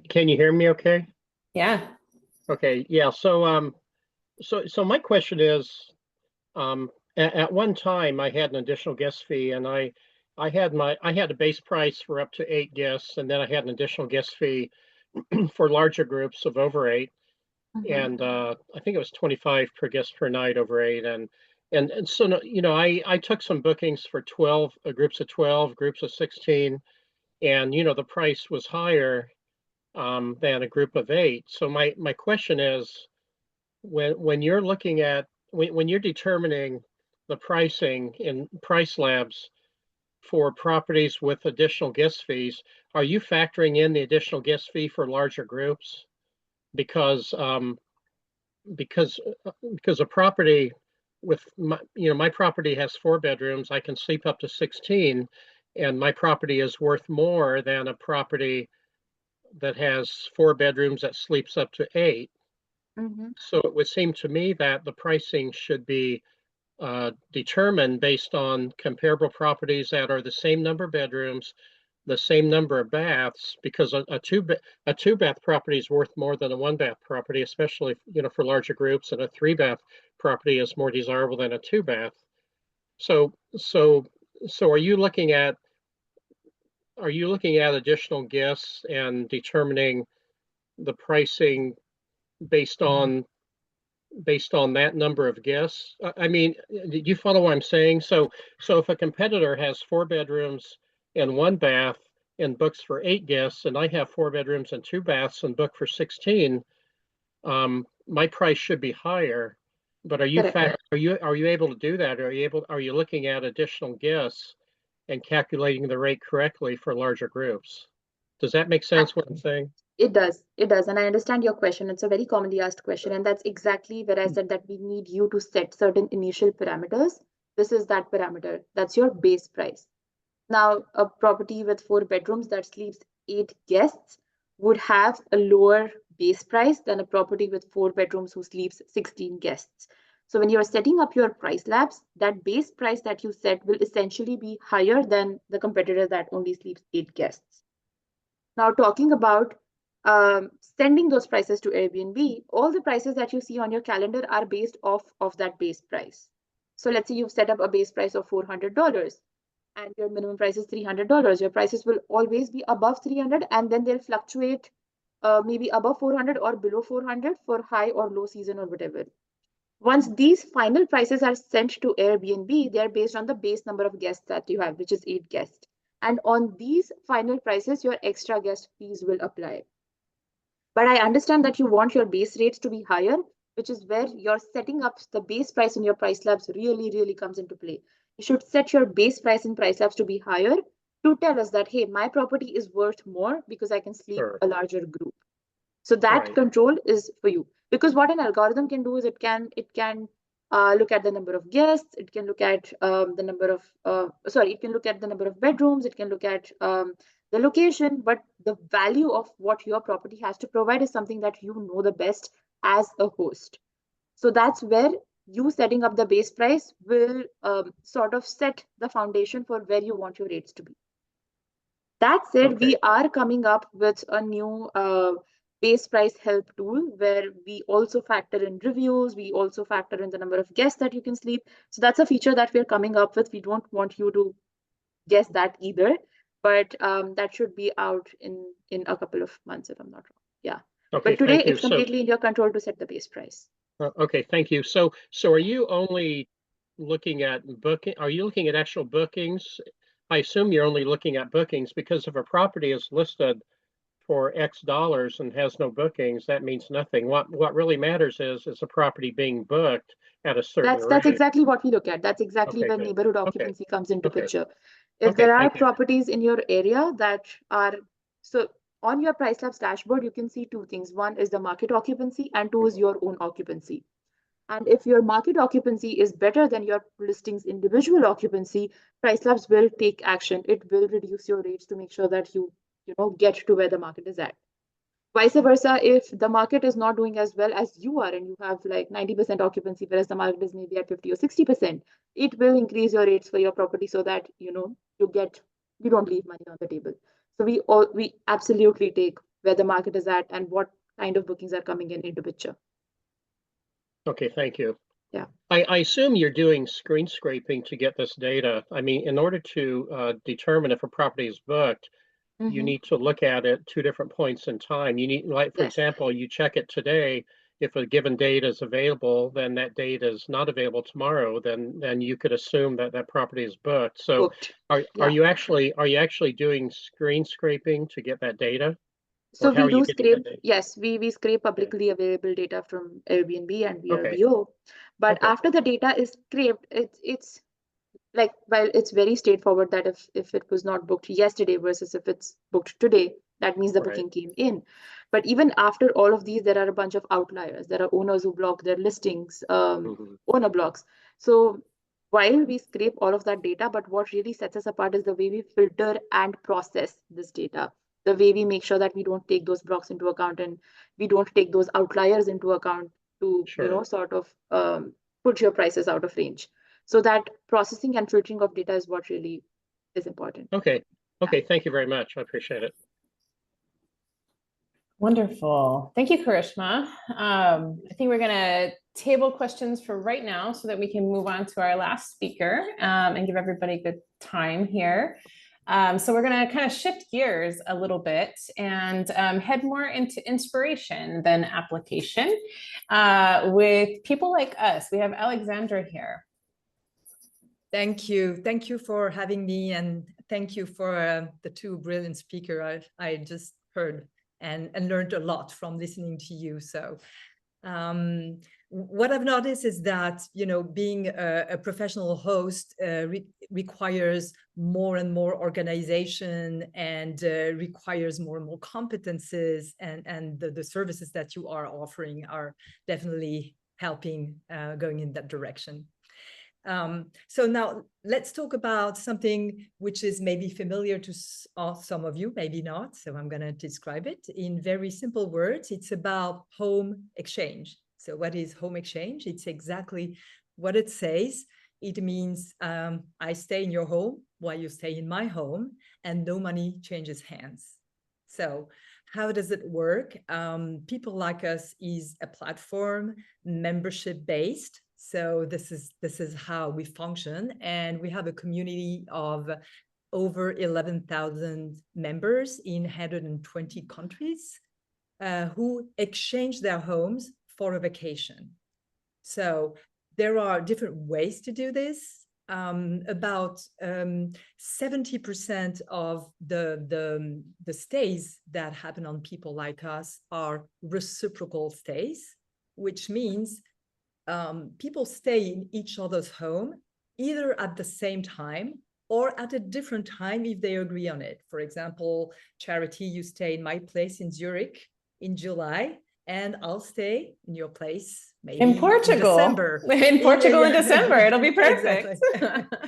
Can you hear me okay? Yeah. Okay, yeah. So my question is, at one time I had an additional guest fee, and I had a base price for up to 8 guests, and then I had an additional guest fee for larger groups of over 8. And I think it was 25 per guest per night over 8. And so I took some bookings for 12 groups of 12, groups of 16, and the price was higher than a group of 8. So my question is, when you're looking at when you're determining the pricing in PriceLabs for properties with additional guest fees, are you factoring in the additional guest fee for larger groups? Because a property with my, my property has 4 bedrooms, I can sleep up to 16, and my property is worth more than a property that has 4 bedrooms that sleeps up to 8. Mhm. So it would seem to me that the pricing should be determined based on comparable properties that are the same number of bedrooms, the same number of baths, because a two bath property is worth more than a 1 bath property, especially for larger groups, and a 3 bath property is more desirable than a 2 bath. So are you looking at additional guests and determining the pricing based on that number of guests? I mean, did you follow what I'm saying? So if a competitor has 4 bedrooms and 1 bath and books for 8 guests, and I have 4 bedrooms and 2 baths and book for 16, my price should be higher. But are you Correct. are you able to do that? Are you looking at additional guests and calculating the rate correctly for larger groups? Does that make sense what I'm saying? It does. It does. And I understand your question. It's a very commonly asked question. And that's exactly where I said that we need you to set certain initial parameters. This is that parameter. That's your base price. Now, a property with 4 bedrooms that sleeps 8 guests would have a lower base price than a property with 4 bedrooms who sleeps 16 guests. So when you're setting up your PriceLabs, that base price that you set will essentially be higher than the competitor that only sleeps 8 guests. Now, talking about sending those prices to Airbnb, all the prices that you see on your calendar are based off of that base price. So let's say you've set up a base price of $400 and your minimum price is $300. Your prices will always be above 300, and then they'll fluctuate maybe above 400 or below 400 for high or low season or whatever. Once these final prices are sent to Airbnb, they're based on the base number of guests that you have, which is 8 guests. And on these final prices, your extra guest fees will apply. But I understand that you want your base rates to be higher, which is where you're setting up the base price in your PriceLabs really comes into play. You should set your base price in PriceLabs to be higher to tell us that, hey, my property is worth more because I can sleep a larger group. So that control is for you. Because what an algorithm can do is it can look at the number of guests, it can look at the number of bedrooms, it can look at the location, but the value of what your property has to provide is something that you know the best as a host. So that's where you setting up the base price will sort of set the foundation for where you want your rates to be. That said, we are coming up with a new base price help tool where we also factor in reviews, we also factor in the number of guests that you can sleep. So that's a feature that we're coming up with. We don't want you to guess that either, but that should be out in a couple of months, if I'm not wrong. Yeah. But today it's completely in your control to set the base price. Okay, thank you. So are you only looking at booking? Are you looking at actual bookings? I assume you're only looking at bookings, because if a property is listed for X dollars and has no bookings, that means nothing. What really matters is a property being booked at a certain rate. That's exactly what we look at. That's exactly where neighborhood occupancy comes into picture. If there are properties in your area that are, so on your PriceLabs dashboard, you can see 2 things. One is the market occupancy and 2 is your own occupancy. And if your market occupancy is better than your listing's individual occupancy, PriceLabs will take action. It will reduce your rates to make sure that you get to where the market is at. Vice versa, if the market is not doing as well as you are and you have like 90% occupancy, whereas the market is maybe at 50 or 60%, it will increase your rates for your property so that you don't leave money on the table. So we absolutely take where the market is at and what kind of bookings are coming into picture. Okay, thank you. Yeah. I assume you're doing screen scraping to get this data. I mean, in order to determine if a property is booked, you need to look at it 2 different points in time. You need, like, for example, you check it today. If a given date is available, then that date is not available tomorrow. Then you could assume that that property is booked. So, are you actually doing screen scraping to get that data? So we do scrape. Yes, we scrape publicly available data from Airbnb and VRBO. But after the data is scraped, it's like, well, it's very straightforward that if it was not booked yesterday versus if it's booked today, That means the Right. booking came in. But even after all of these, there are a bunch of outliers. There are owners who block their listings, Mhm. owner blocks. So while we scrape all of that data, but what really sets us apart is the way we filter and process this data, the way we make sure that we don't take those blocks into account and we don't take those outliers into account to, Sure. sort of put your prices out of range. So that processing and filtering of data is what really is important. Okay. Okay. Thank you very much. I appreciate it. Wonderful. Thank you, Karishma. I think we're going to table questions for right now so that we can move on to our last speaker and give everybody good time here. So we're going to kind of shift gears a little bit and head more into inspiration than application with people like us. We have Alexandra here. Thank you. Thank you for having me, and thank you for the two brilliant speakers I just heard and learned a lot from listening to you. So what I've noticed is that, being a professional host requires more and more organization and requires more and more competences, and the services that you are offering are definitely helping going in that direction. So now let's talk about something which is maybe familiar to some of you, maybe not. So I'm going to describe it in very simple words. It's about home exchange. So what is home exchange? It's exactly what it says. It means I stay in your home while you stay in my home, and no money changes hands. So how does it work? People Like Us is a platform, membership based. So this is how we function, and we have a community of over 11,000 members in 120 countries who exchange their homes for a vacation. So there are different ways to do this. About 70% of the stays that happen on People Like Us are reciprocal stays, which means people stay in each other's home, either at the same time or at a different time if they agree on it. For example, Charity, you stay in my place in Zurich in July, and I'll stay in your place maybe In Portugal. in December. In Portugal in December. It'll be perfect. Exactly.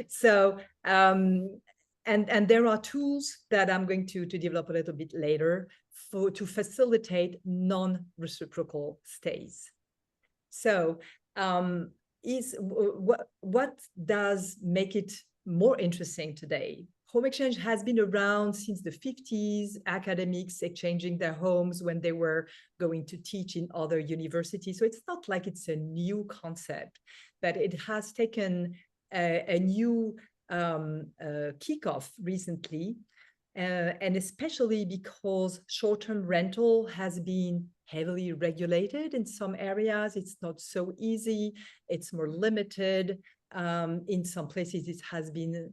So, and there are tools that I'm going to develop a little bit later to facilitate non-reciprocal stays. So what does make it more interesting today? Home exchange has been around since the 50s, academics exchanging their homes when they were going to teach in other universities. So it's not like it's a new concept, but it has taken a new kickoff recently. And especially because short-term rental has been heavily regulated in some areas. It's not so easy. It's more limited. In some places, it has been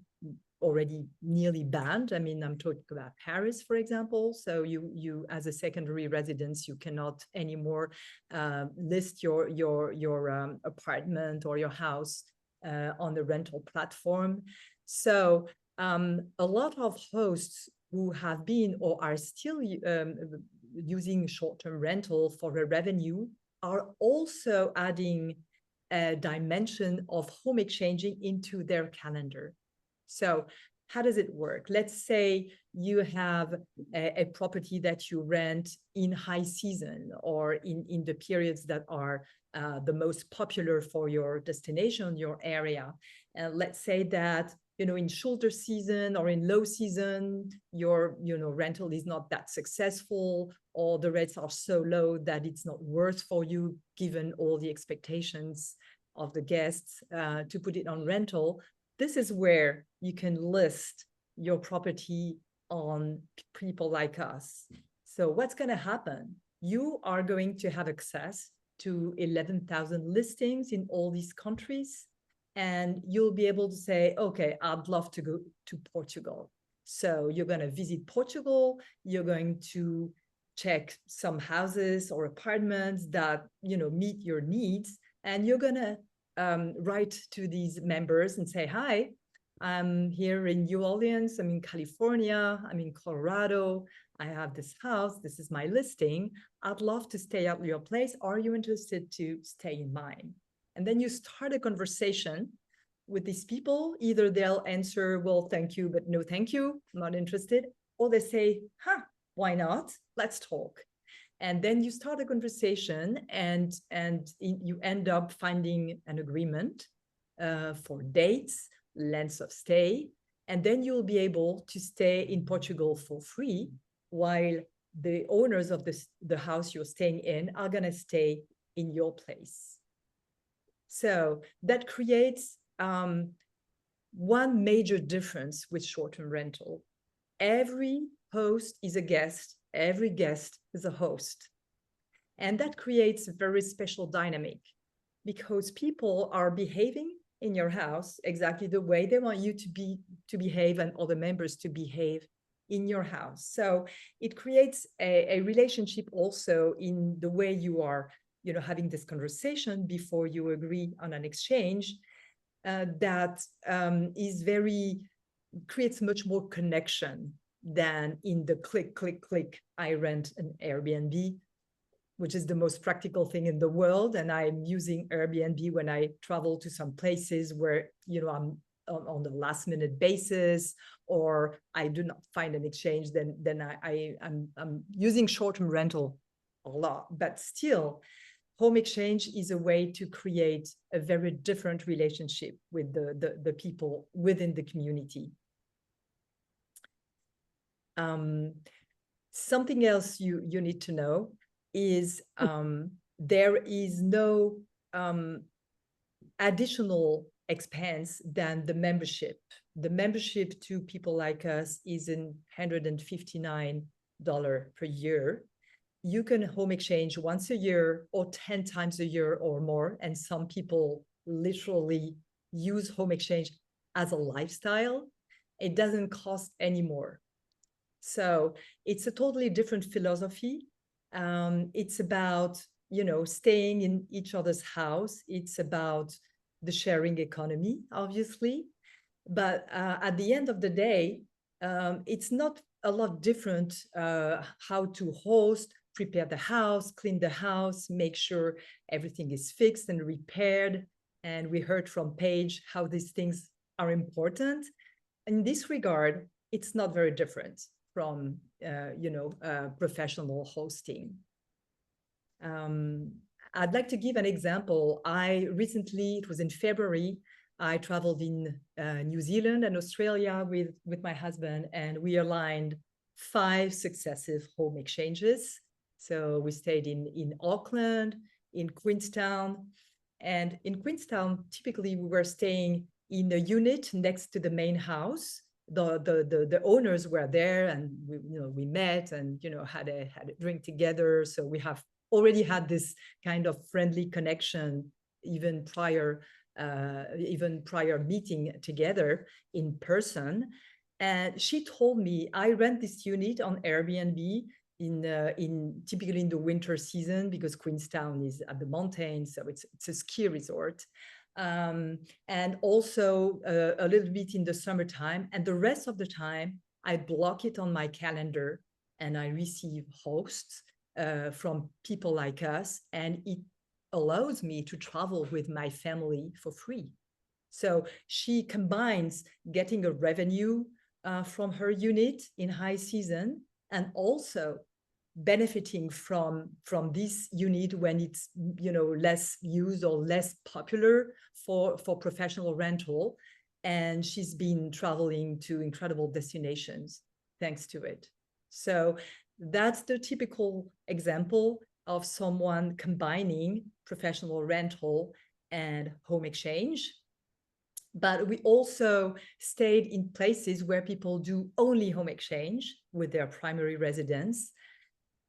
already nearly banned. I mean, I'm talking about Paris, for example. So you as a secondary residence, you cannot anymore list your apartment or your house on the rental platform. So a lot of hosts who have been or are still using short-term rental for a revenue are also adding a dimension of home exchanging into their calendar. So how does it work? Let's say you have a property that you rent in high season or in the periods that are the most popular for your destination, your area. And let's say that in shoulder season or in low season, your rental is not that successful, or the rates are so low that it's not worth for you, given all the expectations of the guests, to put it on rental. This is where you can list your property on People Like Us. So what's going to happen? You are going to have access to 11,000 listings in all these countries. And you'll be able to say, okay, I'd love to go to Portugal. So you're going to visit Portugal. You're going to check some houses or apartments that, meet your needs. And you're going to write to these members and say, hi, I'm here in New Orleans, I'm in California, I'm in Colorado, I have this house, this is my listing. I'd love to stay at your place. Are you interested to stay in mine? And then you start a conversation with these people. Either they'll answer, well, thank you, but no, thank you, I'm not interested. Or they say, why not? Let's talk. And then you start a conversation and you end up finding an agreement for dates, lengths of stay, and then you'll be able to stay in Portugal for free while the owners of the house you're staying in are going to stay in your place. So that creates one major difference with short-term rental. Every host is a guest, every guest is a host. And that creates a very special dynamic because people are behaving in your house exactly the way they want you to behave and other members to behave in your house. So it creates a relationship also in the way you are, having this conversation before you agree on an exchange that creates much more connection than in the click, I rent an Airbnb, which is the most practical thing in the world. And I'm using Airbnb when I travel to some places where, I'm on the last minute basis, or I do not find an exchange, then I'm using short-term rental a lot. But still, home exchange is a way to create a very different relationship with the people within the community. Something else you need to know is there is no additional expense than the membership. The membership to people like us is $159 per year. You can home exchange once a year or 10 times a year or more. And some people literally use home exchange as a lifestyle. It doesn't cost any more. So it's a totally different philosophy. It's about, staying in each other's house. It's about the sharing economy, obviously. But at the end of the day, it's not a lot different how to host, prepare the house, clean the house, make sure everything is fixed and repaired. And we heard from Paige how these things are important. In this regard, it's not very different from, professional hosting. I'd like to give an example. It was in February, I traveled in New Zealand and Australia with my husband, and we aligned 5 successive home exchanges. So we stayed in Auckland, in Queenstown, and in Queenstown, typically we were staying in a unit next to the main house. The owners were there, and we met and had a drink together. So we have already had this kind of friendly connection even prior meeting together in person. And she told me, I rent this unit on Airbnb typically in the winter season, because Queenstown is at the mountains, so it's a ski resort. And also a little bit in the summertime. And the rest of the time, I block it on my calendar and I receive hosts from people like us. And it allows me to travel with my family for free. So she combines getting a revenue from her unit in high season and also benefiting from this unit when it's less used or less popular for professional rental. And she's been traveling to incredible destinations thanks to it. So that's the typical example of someone combining professional rental and home exchange. But we also stayed in places where people do only home exchange with their primary residence.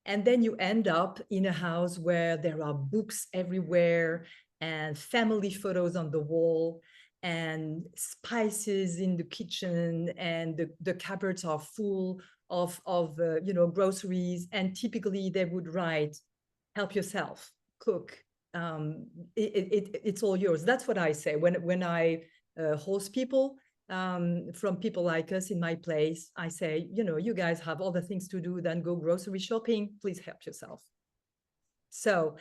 And then you end up in a house where there are books everywhere and family photos on the wall and spices in the kitchen, and the cupboards are full of groceries. And typically they would write, help yourself, cook. It's all yours. That's what I say when I host people. from people like us in my place. I say, you know, you guys have other things to do than go grocery shopping. Please help yourself. So,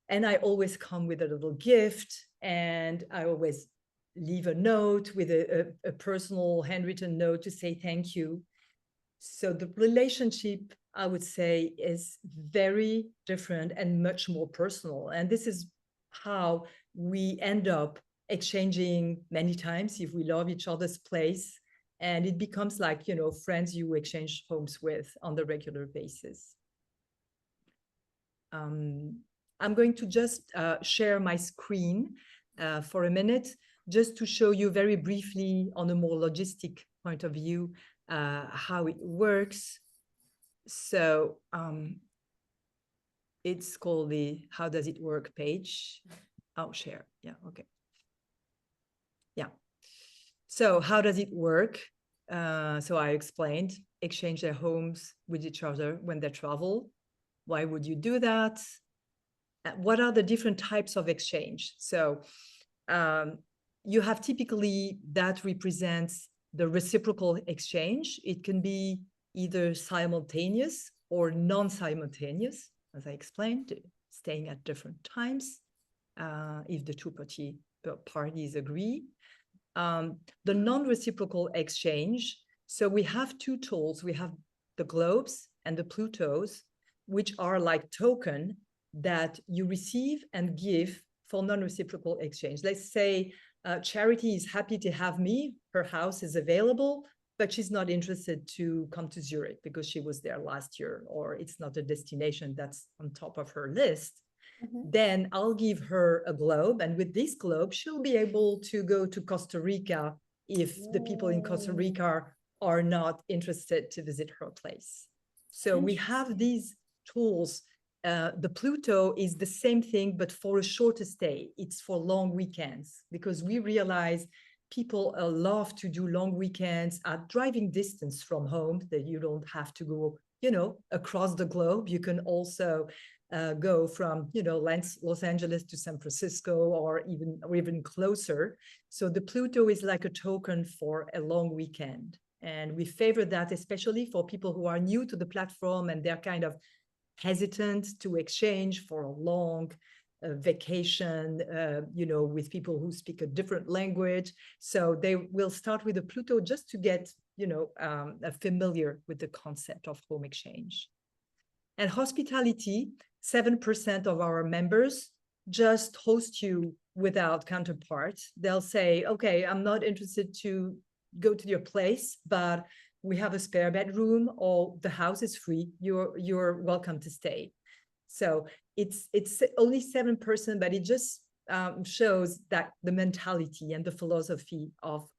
and I always come with a little gift, and I always leave a note with a personal handwritten note to say thank you. So the relationship, I would say, is very different and much more personal. And this is how we end up exchanging many times if we love each other's place. And it becomes like, you know, friends you exchange homes with on the regular basis. I'm going to just share my screen for a minute, just to show you very briefly on a more logistic point of view how it works. So it's called the How Does It Work page. I'll share. Yeah, okay. Yeah. So how does it work? So I explained, exchange their homes with each other when they travel. Why would you do that? What are the different types of exchange? So you have typically that represents the reciprocal exchange. It can be either simultaneous or non-simultaneous, as I explained, staying at different times if the two parties agree. The non-reciprocal exchange, so we have two tools. We have the globes and the Plutos, which are like token that you receive and give for non-reciprocal exchange. Let's say Charity is happy to have me. Her house is available, but she's not interested to come to Zurich because she was there last year, or it's not a destination that's on top of her list. Then I'll give her a globe, and with this globe, she'll be able to go to Costa Rica if the people in Costa Rica are not interested to visit her place. So we have these tools. The Pluto is the same thing, but for a shorter stay. It's for long weekends, because we realize people love to do long weekends at driving distance from home, that you don't have to go, you know, across the globe. You can also go from, you know, Los Angeles to San Francisco, or even closer. So the Pluto is like a token for a long weekend. And we favor that, especially for people who are new to the platform and they're kind of hesitant to exchange for a long vacation, you know, with people who speak a different language. So they will start with the Pluto just to get, you know, familiar with the concept of home exchange. And hospitality, 7% of our members just host you without counterpart. They'll say, okay, I'm not interested to go to your place, but we have a spare bedroom, or the house is free. You're welcome to stay. So it's only 7%, but it just shows that the mentality and the philosophy of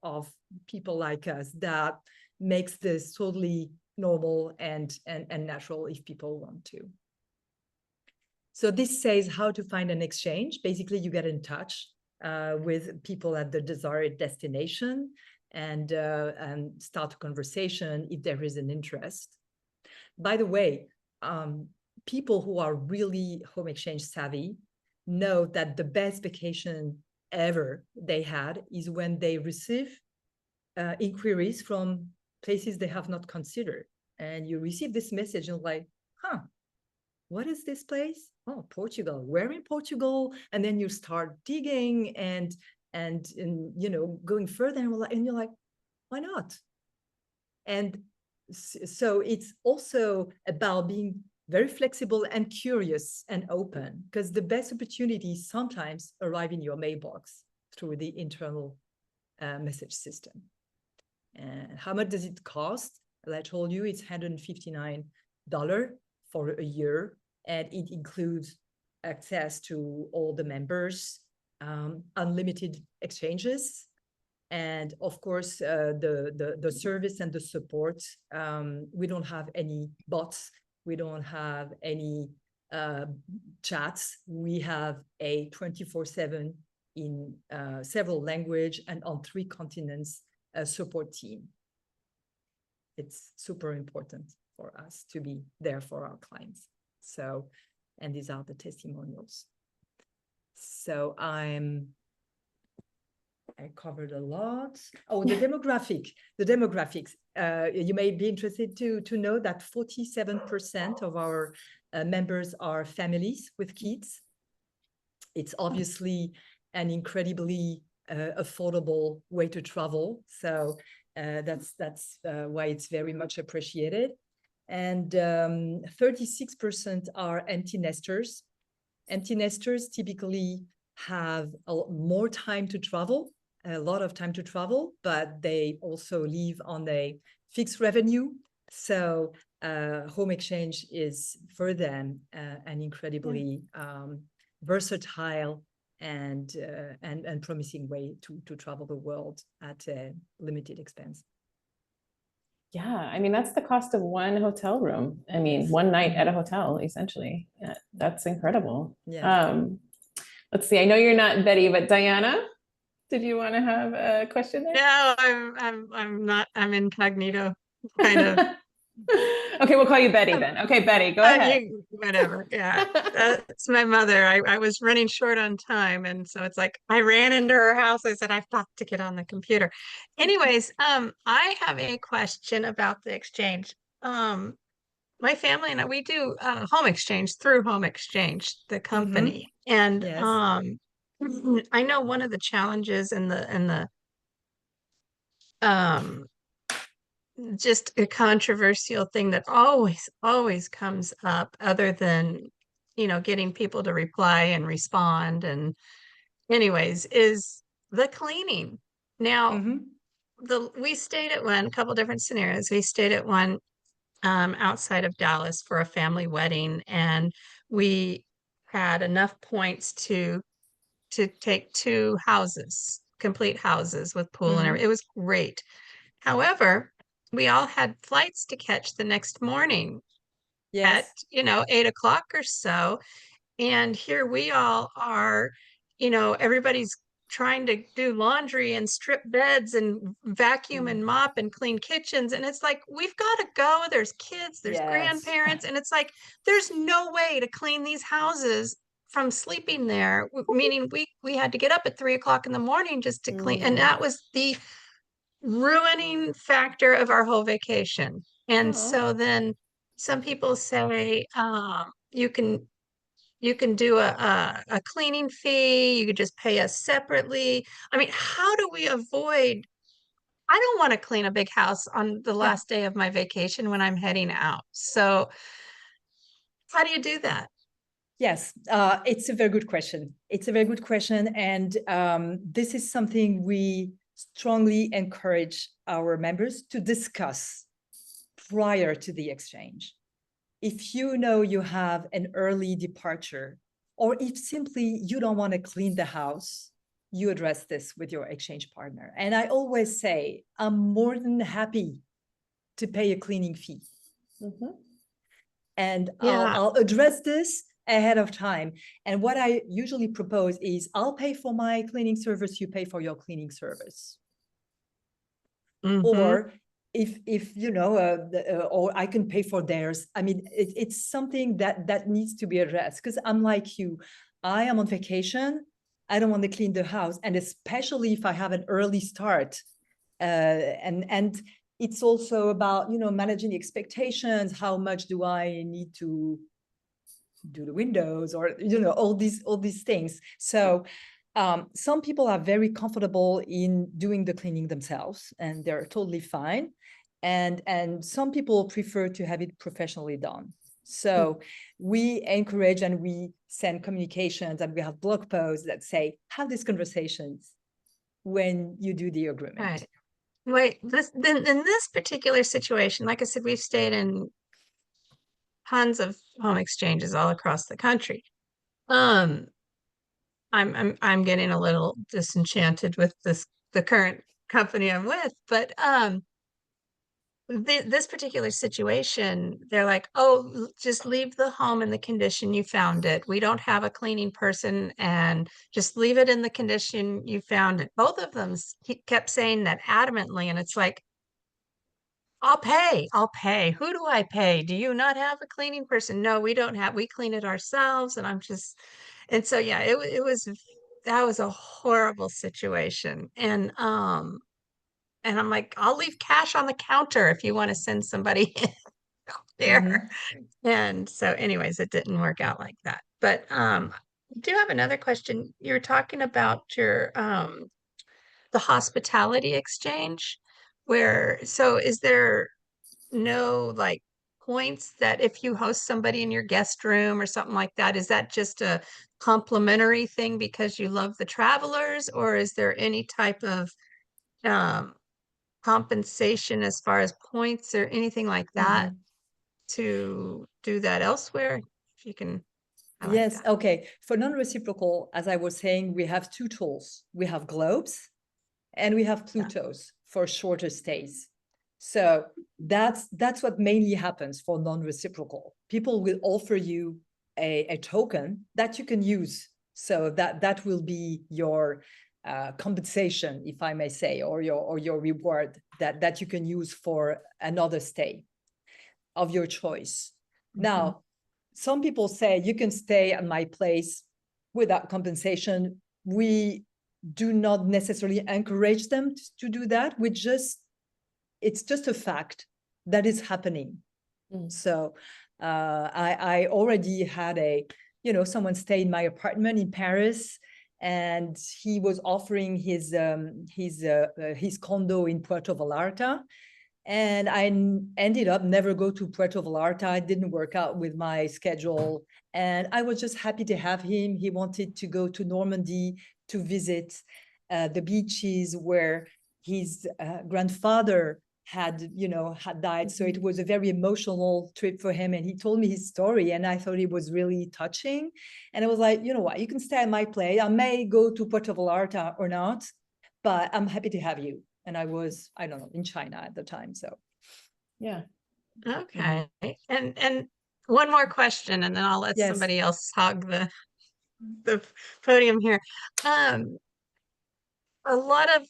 people like us that makes this totally normal and natural if people want to. So this says how to find an exchange. Basically, you get in touch with people at the desired destination and start a conversation if there is an interest. By the way, people who are really home exchange savvy know that the best vacation ever they had is when they receive inquiries from places they have not considered. And you receive this message and like, huh, what is this place? Oh, Portugal. Where in Portugal? And then you start digging and you know, going further, and you're like, why not? And so it's also about being very flexible and curious and open, because the best opportunities sometimes arrive in your mailbox through the internal message system. And how much does it cost? As I told you, it's $159 for a year, and it includes access to all the members, unlimited exchanges, and of course the service and the support. We don't have any bots. We don't have any chats. We have a 24/7 in several languages and on 3 continents support team. It's super important for us to be there for our clients. So, and these are the testimonials. So I I covered a lot. Oh, the demographics. You may be interested to know that 47% of our members are families with kids. It's obviously an incredibly affordable way to travel. So that's why it's very much appreciated. And 36% are empty nesters. Empty nesters typically have more time to travel, a lot of time to travel, but they also live on a fixed revenue. So home exchange is for them an incredibly versatile and promising way to travel the world at a limited expense. Yeah, I mean, that's the cost of one hotel room. I mean, one night at a hotel, essentially. Yeah, that's incredible. Yeah. Let's see. I know you're not Betty, but Diana, did you want to have a question there? No, I'm not. I'm incognito, kind of. Okay, we'll call you Betty then. Okay, Betty, go ahead. Whatever. Yeah, that's my mother. I was running short on time, and so it's like I ran into her house. I said I've got to get on the computer. Anyways, I have a question about the exchange. My family and I, we do home exchange through Home Exchange, the company, and Yes. I know one of the challenges in the just a controversial thing that always comes up, other than, you know, getting people to reply and respond. And anyways, is the cleaning. Now, we stayed at a couple different scenarios. We stayed at one outside of Dallas for a family wedding, and we had enough points to take 2 houses, complete houses with pool and everything. It was great. However, we all had flights to catch the next morning at, 8 o'clock or so. And here we all are, everybody's trying to do laundry and strip beds and vacuum and mop and clean kitchens. And it's like, we've got to go. There's kids, there's grandparents. And it's like, there's no way to clean these houses from sleeping there. Meaning we had to get up at 3 o'clock in the morning just to clean. And that was the ruining factor of our whole vacation. And so then some people say, you can do a cleaning fee. You could just pay us separately. I mean, how do we avoid? I don't want to clean a big house on the last day of my vacation when I'm heading out. So how do you do that? Yes, it's a very good question. It's a very good question. And this is something we strongly encourage our members to discuss prior to the exchange. If you know you have an early departure, or if simply you don't want to clean the house, you address this with your exchange partner. And I always say, I'm more than happy to pay a cleaning fee. And I'll address this ahead of time. And what I usually propose is, I'll pay for my cleaning service, you pay for your cleaning service. Or if you know, or I can pay for theirs. I mean, it's something that needs to be addressed, because I'm like you, I am on vacation. I don't want to clean the house. And especially if I have an early start, and it's also about, managing the expectations. How much do I need to do the windows, or, all these things. So some people are very comfortable in doing the cleaning themselves, and they're totally fine. And some people prefer to have it professionally done. So we encourage, and we send communications, and we have blog posts that say, have these conversations when you do the agreement. Right. Wait, in this particular situation, like I said, we've stayed in tons of home exchanges all across the country. I'm getting a little disenchanted with the current company I'm with, but this particular situation, they're like, oh, just leave the home in the condition you found it. We don't have a cleaning person, and just leave it in the condition you found it. Both of them kept saying that adamantly, and it's like, I'll pay. Who do I pay? Do you not have a cleaning person? No, we don't have, we clean it ourselves. And so, yeah, it was that was a horrible situation. And I'm like, I'll leave cash on the counter if you want to send somebody there. And so anyways, it didn't work out like that. But I do have another question. You're talking about your the hospitality exchange so is there no like points that if you host somebody in your guest room or something like that, is that just a complimentary thing because you love the travelers, or is there any type of um compensation as far as points or anything like that to do that elsewhere? If you can highlight Yes, that. okay. For non-reciprocal, as I was saying, we have two tools. We have globes and we have Plutos for shorter stays. So that's what mainly happens for non-reciprocal. People will offer you a token that you can use. So that will be your compensation, if I may say, or your reward that you can use for another stay of your choice. Now, some people say you can stay at my place without compensation. We do not necessarily encourage them to do that. It's just a fact that is happening. So I already had someone stay in my apartment in Paris, and he was offering his condo in Puerto Vallarta. And I ended up never go to Puerto Vallarta. It didn't work out with my schedule. And I was just happy to have him. He wanted to go to Normandy to visit the beaches where his grandfather had died. So it was a very emotional trip for him. And he told me his story, and I thought it was really touching. And I was like, you know what, you can stay at my place. I may go to Puerto Vallarta or not, but I'm happy to have you. And I was, I don't know, in China at the time. So Yeah. Okay. And one more question, and then I'll let Yes. somebody else hog the podium here. A lot of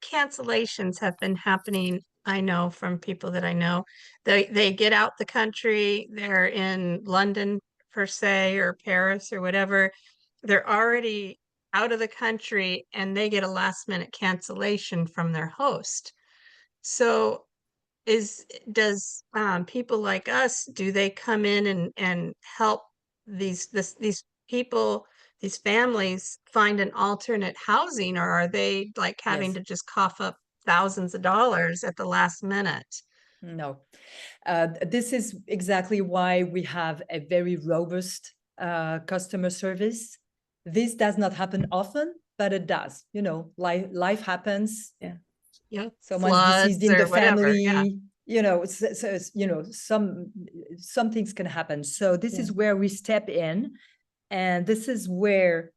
cancellations have been happening, I know, from people that I know. They get out the country, they're in London per se, or Paris or whatever. They're already out of the country and they get a last minute cancellation from their host. So does people like us, do they come in and help these people, these families find an alternate housing, or are they like having Yes. to just cough up thousands of dollars at the last minute? No, this is exactly why we have a very robust customer service. This does not happen often, but it does. Life happens. Yeah, Someone's deceased floods in the or whatever. Yeah. family. Some things can happen. So this is where we step in, and this is where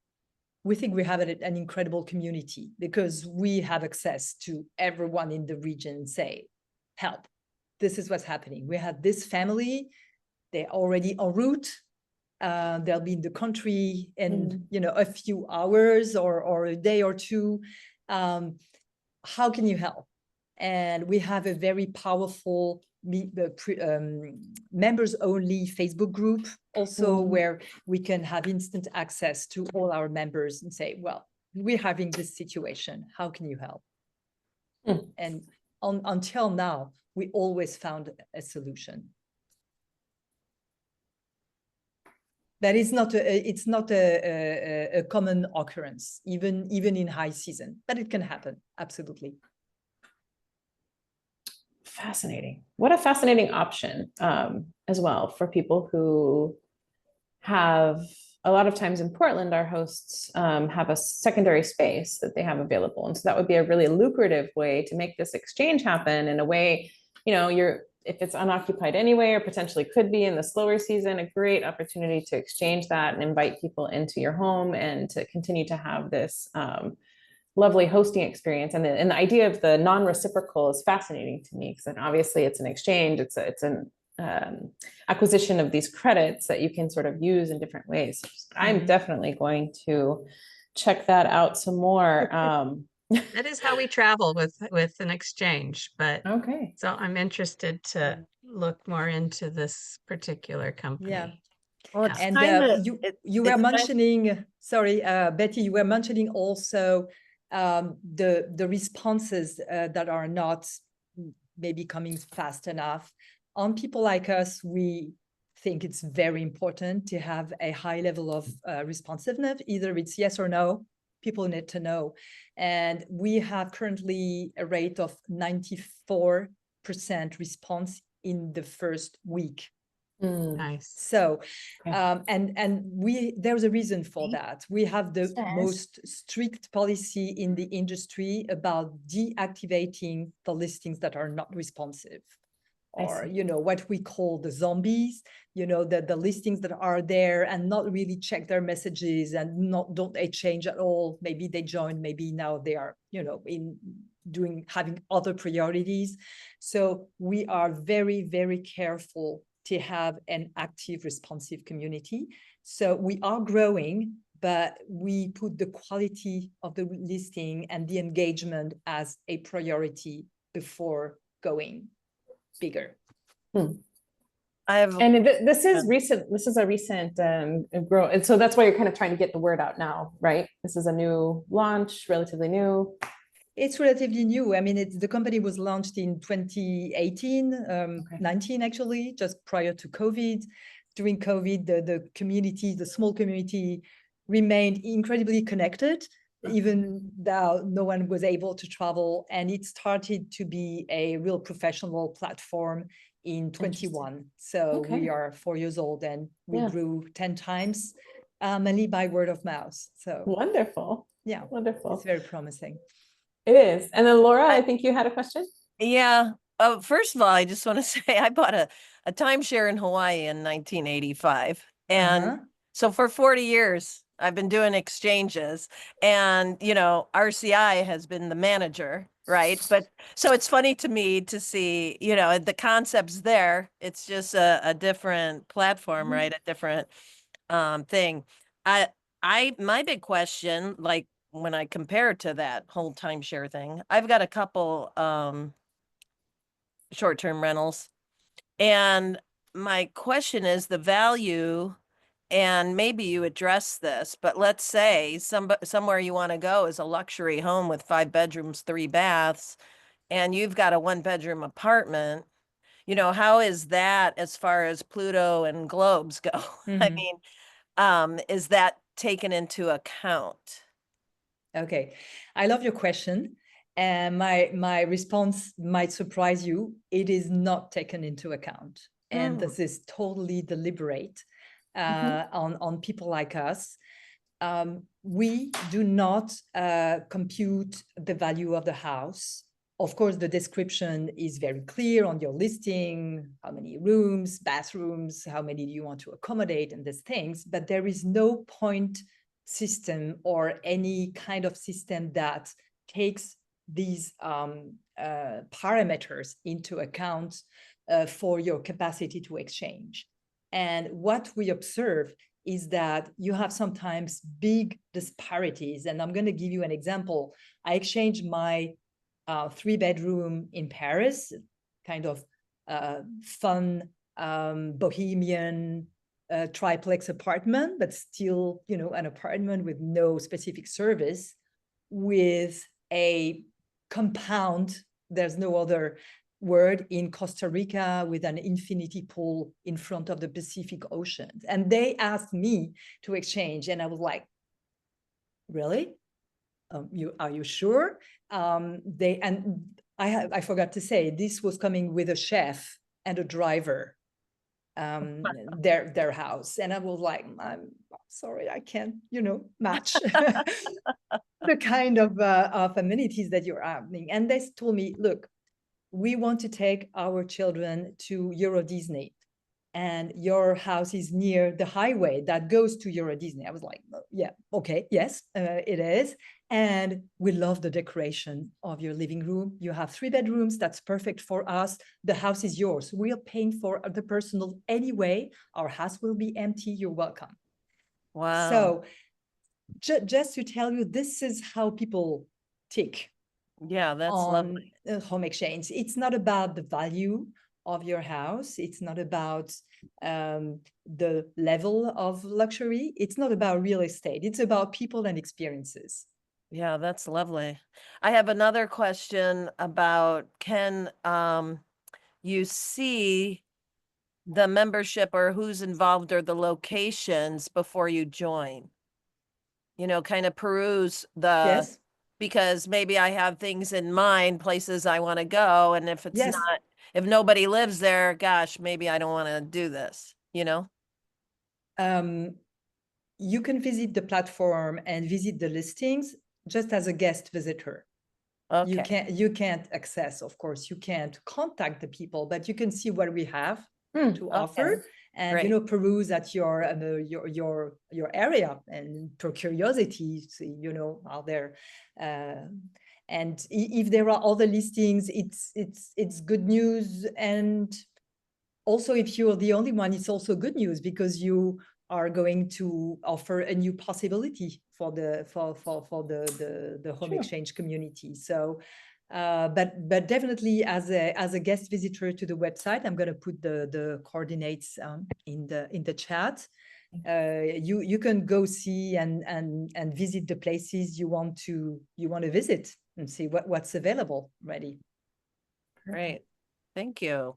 we think we have an incredible community, because we have access to everyone in the region. Say, help, this is what's happening. We have this family, they're already en route. They'll be in the country in a few hours or a day or two. How can you help? And we have a very powerful members only Facebook group also, where we can have instant access to all our members and say, well, we're having this situation, how can you help? And until now, we always found a solution. That is not it's not a common occurrence, even in high season, but it can happen, absolutely. Fascinating. What a fascinating option as well for people who have, a lot of times in Portland, our hosts have a secondary space that they have available. And so that would be a really lucrative way to make this exchange happen in a way, if it's unoccupied anyway, or potentially could be in the slower season, a great opportunity to exchange that and invite people into your home and to continue to have this lovely hosting experience. And the idea of the non-reciprocal is fascinating to me, because obviously it's an exchange, it's an acquisition of these credits that you can sort of use in different ways. I'm definitely going to check that out some more. That is how we travel with an exchange, but okay. so I'm interested to look more into this particular company. Yeah. Well, it's And kind of, you were it's kind- mentioning, sorry, Betty, you were mentioning also the responses that are not maybe coming fast enough. On people like us, we think it's very important to have a high level of responsiveness, either it's yes or no. People need to know. And we have currently a rate of 94% response in the first week. Nice. So, Okay. and there's a reason for that. We have the most strict policy in the industry about deactivating the listings that are not responsive, or what we call the zombies. The listings that are there and not really check their messages and don't they change at all. Maybe they joined, maybe now they are having other priorities. So we are very, very careful to have an active, responsive community. So we are growing, but we put the quality of the listing and the engagement as a priority before going bigger. And this is recent. This is a recent growth, and so that's why you're kind of trying to get the word out now, right? This is a new launch, relatively new. It's relatively new. I mean, the company was launched in 2018, 19 actually, just prior to COVID. During COVID, the community, the small community, remained incredibly connected, even though no one was able to travel. And it started to be a real professional platform in 21. So we are 4 years old and we grew 10 times, mainly by word of mouth. So wonderful. Yeah, wonderful. It's very promising. It is. And then Laura, I think you had a question. Yeah. First of all, I just want to say I bought a timeshare in Hawaii in 1985. And so for 40 years, I've been doing exchanges, and, RCI has been the manager, right? But so it's funny to me to see, the concepts there. It's just a different platform, right? A different thing. My big question, like, when I compare it to that whole timeshare thing, I've got a couple short-term rentals, and my question is the value, and maybe you address this, but let's say somewhere you want to go is a luxury home with 5 bedrooms, 3 baths, and you've got a 1-bedroom apartment. How is that as far as Pluto and globes go? I mean, is that taken into account? Okay, I love your question. And my response might surprise you. It is not taken into account. And this is totally deliberate on people like us. We do not compute the value of the house. Of course, the description is very clear on your listing, how many rooms, bathrooms, how many do you want to accommodate, and these things, but there is no point system or any kind of system that takes these parameters into account for your capacity to exchange. And what we observe is that you have sometimes big disparities. And I'm going to give you an example. I exchanged my 3-bedroom in Paris, kind of fun, bohemian triplex apartment, but still, an apartment with no specific service, with a compound. There's no other word, in Costa Rica, with an infinity pool in front of the Pacific Ocean. And they asked me to exchange, and I was like, really? Are you sure? I forgot to say, this was coming with a chef and a driver, their house. And I was like, I'm sorry, I can't, match the kind of amenities that you're having. And they told me, look, we want to take our children to Euro Disney, and your house is near the highway that goes to Euro Disney. I was like, yeah, okay, yes, it is. And we love the decoration of your living room. You have 3 bedrooms. That's perfect for us. The house is yours. We are paying for the personal anyway. Our house will be empty. You're welcome. Wow. So just to tell you, this is how people tick. Yeah, that's on lovely. home exchange. It's not about the value of your house. It's not about the level of luxury. It's not about real estate. It's about people and experiences. Yeah, that's lovely. I have another question about, can you see the membership or who's involved or the locations before you join? You know, kind of peruse Yes. because maybe I have things in mind, places I want to go. And if it's Yes. not, if nobody lives there, gosh, maybe I don't want to do this, you know? You can visit the platform and visit the listings just as a guest visitor. Okay. You can't access, of course, you can't contact the people, but you can see what we have to offer, and Great. peruse at your area, and for curiosity, see, are there and if there are other listings, it's good news. And also, if you're the only one, it's also good news, because you are going to offer a new possibility for the home exchange community. So but definitely, as a guest visitor to the website, I'm going to put the coordinates in the chat. You can go see and visit the places you want to visit, and see what's available ready. Great. Thank you.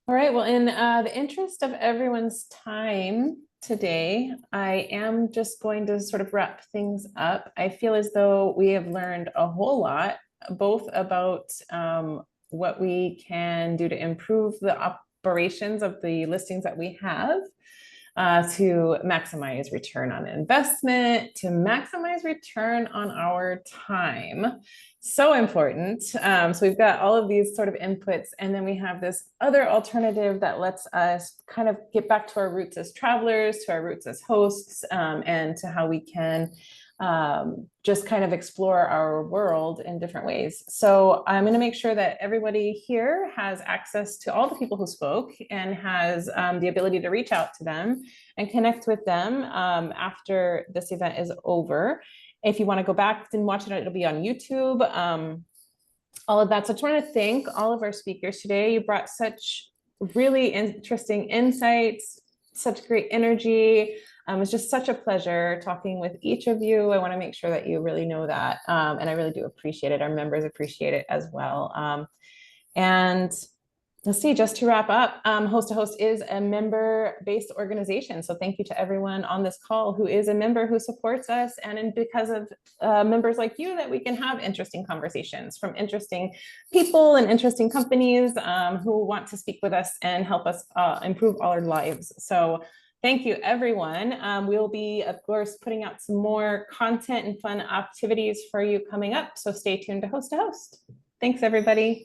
All right, well, in the interest of everyone's time today, I am just going to sort of wrap things up. I feel as though we have learned a whole lot, both about what we can do to improve the operations of the listings that we have, to maximize return on investment, to maximize return on our time. So important. So we've got all of these sort of inputs, and then we have this other alternative that lets us kind of get back to our roots as travelers, to our roots as hosts, and to how we can just kind of explore our world in different ways. So I'm going to make sure that everybody here has access to all the people who spoke, and has the ability to reach out to them and connect with them after this event is over. If you want to go back and watch it, it'll be on YouTube. All of that. So I just want to thank all of our speakers today. You brought such really interesting insights, such great energy. It was just such a pleasure talking with each of you. I want to make sure that you really know that. And I really do appreciate it. Our members appreciate it as well. And let's see, just to wrap up, Host to Host is a member-based organization. So thank you to everyone on this call who is a member, who supports us. And because of members like you, that we can have interesting conversations from interesting people and interesting companies who want to speak with us and help us improve all our lives. So thank you, everyone. We'll be, of course, putting out some more content and fun activities for you coming up. So stay tuned to Host to Host. Thanks, everybody.